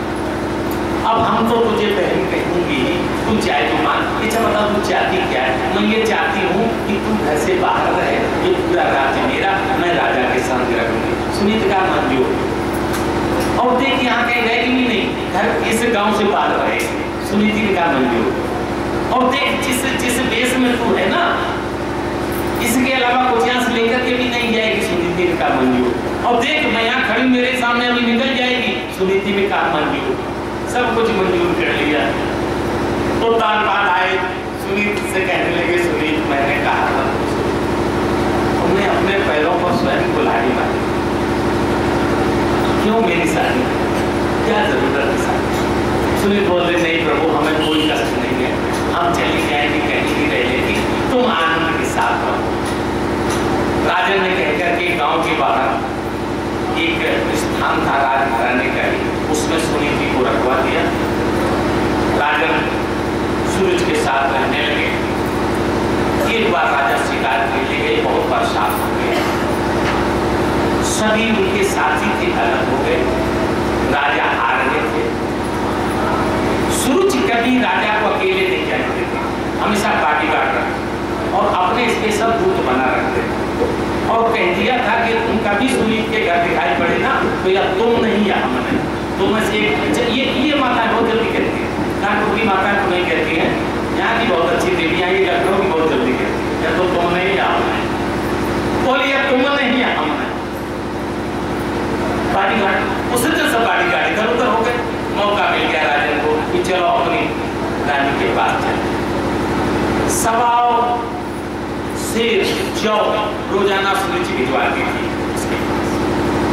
[SPEAKER 1] अब हम तो तुझे बहन कहूंगी, तू चाहे तो मान। अच्छा बताओ तू चाहती क्या है? मैं ये चाहती हूँ कि तू घर से बाहर रहे, ये पूरा राज्य मेरा, मैं राजा के संग रहूंगी। सुनीति का मंजूर। और देख यहाँ कहीं रहेगी भी नहीं, घर इस गांव से बाहर रहेगी। सुनीति का मंजूर। और देख जिस देश में तू है ना, इसके अलावा कुछ यहाँ से लेकर के भी नहीं जाएगी। सुनीति का मंजूर। और देख मैं यहाँ खड़ी, मेरे सामने अभी निकल जाएगी। सुनीति में का मंजूर, सब कुछ मंजूर कर लिया। तो उत्तानपाद आए, सुनीति से कहने लगे, सुनीति मैंने कहा था तुमने अपने पैरों पर स्वयं कुल्हाड़ी मारी, क्यों मेरी शादी, क्या जरूरत है शादी? सुनीति बोल रहे नहीं प्रभु, हमें कोई कष्ट नहीं है, हम चली जाएंगे, कहीं भी रह लेगी, तुम आनंद के साथ रहो। राजन ने कहकर के गांव के बाहर एक स्थान था राजघराने का ही, उसमें सुनीति को रखवा दिया। राजन सूरज के साथ रहने लगे। एक बार राजा शिकार के लिए गए, बहुत परेशान हो गए, सभी उनके साथी थे अलग हो गए, राजा हार गए थे। सूरज कभी राजा को अकेले नहीं जाने देते, हमेशा बॉडीगार्ड रखते और अपने स्पेशल दूत बना रखते। और कह दिया था कि तुम कभी सुनीति के घर दिखाई पड़े ना तो या तुम नहीं या हम नहीं, तुम से ये माताएं बहुत जल्दी कहती है, कानपुर की माताएं तो नहीं कहती हैं, यहाँ की बहुत अच्छी देवियाँ ये लखनऊ की बहुत जल्दी कहती है, या तो तुम नहीं या हम नहीं, बोलिए तुम नहीं या हम नहीं। बॉडीगार्ड उसी तरह सब बॉडीगार्ड इधर उधर हो गए। मौका मिल गया राजन को कि चलो अपनी रानी के पास चले। सवाओ से जौ रोजाना सूरज भिजवाती थी उसके पास,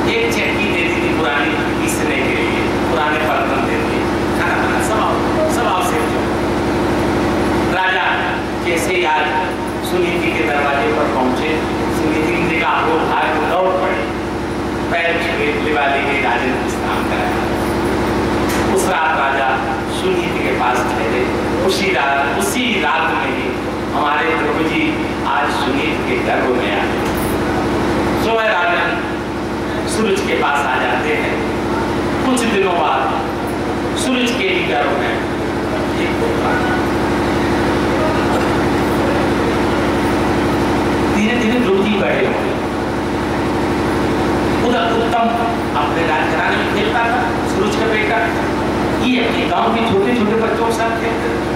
[SPEAKER 1] एक चक्की देती थी पुरानी पीसने के लिए, पुराने बर्तन देती, खाना खाना सवाओ से जौ। राजा जैसे ही आज सुनीति के दरवाजे पर पहुंचे, सुनीति ने देखा वो भाग दौड़ पड़े, पैर लिवा ली गई, राजा ने स्नान कराया। उस रात राजा सुनीति के पास ठहरे। उसी रात में ही हमारे ध्रुव जी आज सुनीत के गर्भ में आए। सुबह राजन सूरज के पास आ जाते हैं। कुछ दिनों बाद सूरज के ही गर्भ में एक पुत्र। धीरे धीरे ध्रुव जी बड़े हो गए। उधर उत्तम अपने राजघराने में खेलता था, सूरज का बेटा। ये अपने गांव के छोटे छोटे बच्चों के साथ खेलते थे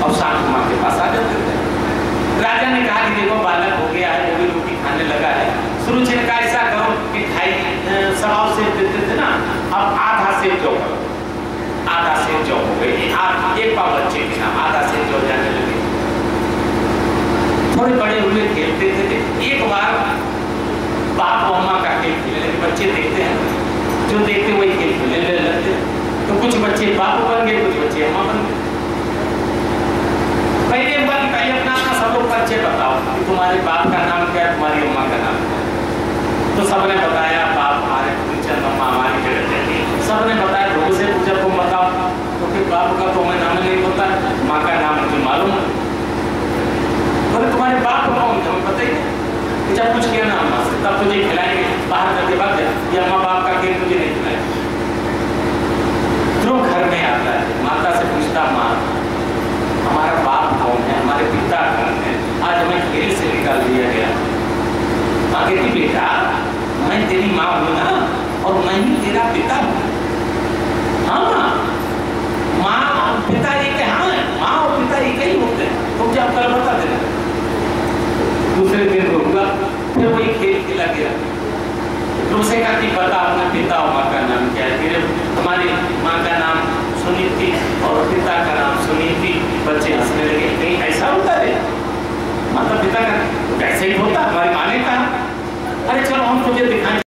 [SPEAKER 1] और शाम माँ के पास आ जाते थे। राजा ने कहा कि देखो बालक हो गया है, वो भी रोटी खाने लगा है। सूरज ने कहा ऐसा करो कि ढाई सवाल से देते थे ना, अब आधा से जो करो, आधा से जो हो गए, एक पाव बच्चे के नाम आधा से जो जाने लगे। थोड़े बड़े हुए खेलते थे। एक बार बाप और अम्मा का खेल खेलने लगे। बच्चे देखते हैं, जो देखते वही खेल खेलने लगते। तो कुछ बच्चे बाप बन गए, कुछ बच्चे अम्मा बन गए। पहले अपना सब लोग परिचय बताओ कि तुम्हारे बाप का नाम क्या है, तुम्हारी अम्मा का नाम क्या है। तो सबने बताया बाप हमारे पूछन, अम्मा हमारी जगह चली। सबने बताया, लोगों से पूछा तुम बताओ, तो फिर बाप का तो हमें नाम नहीं पता, माँ का नाम मुझे मालूम है। बोले तुम्हारे बाप कौन थे, हमें पता ही नहीं। जब कुछ किया ना अम्मा से, तब तुझे खिलाएंगे, बाहर करके भाग जाए, ये अम्मा बाप का खेल तुझे नहीं खिलाएंगे। जो घर में आता है माता से पूछता, माँ हमारा बाप कौन है, हमारे पिता कौन है, आज हमें खेल से निकाल दिया गया। माँ कहती बेटा मैं तेरी माँ हूँ ना, और मैं ही तेरा पिता हूँ। हाँ माँ पिता एक है, हाँ माँ और पिता एक ही होते हैं, तुम जब कल बता देना। दूसरे दिन होगा फिर वही खेल खेला गया। दूसरे का कि पता अपना पिता और माँ का नाम क्या है। फिर हमारी माँ का नाम सुनीति और पिता का नाम सुनीति। बच्चे हंसने लगे, नहीं ऐसा होता है माता पिता का कैसे ही होता, हमारी माँ ने कहा। अरे चलो हम तुझे दिखाएं।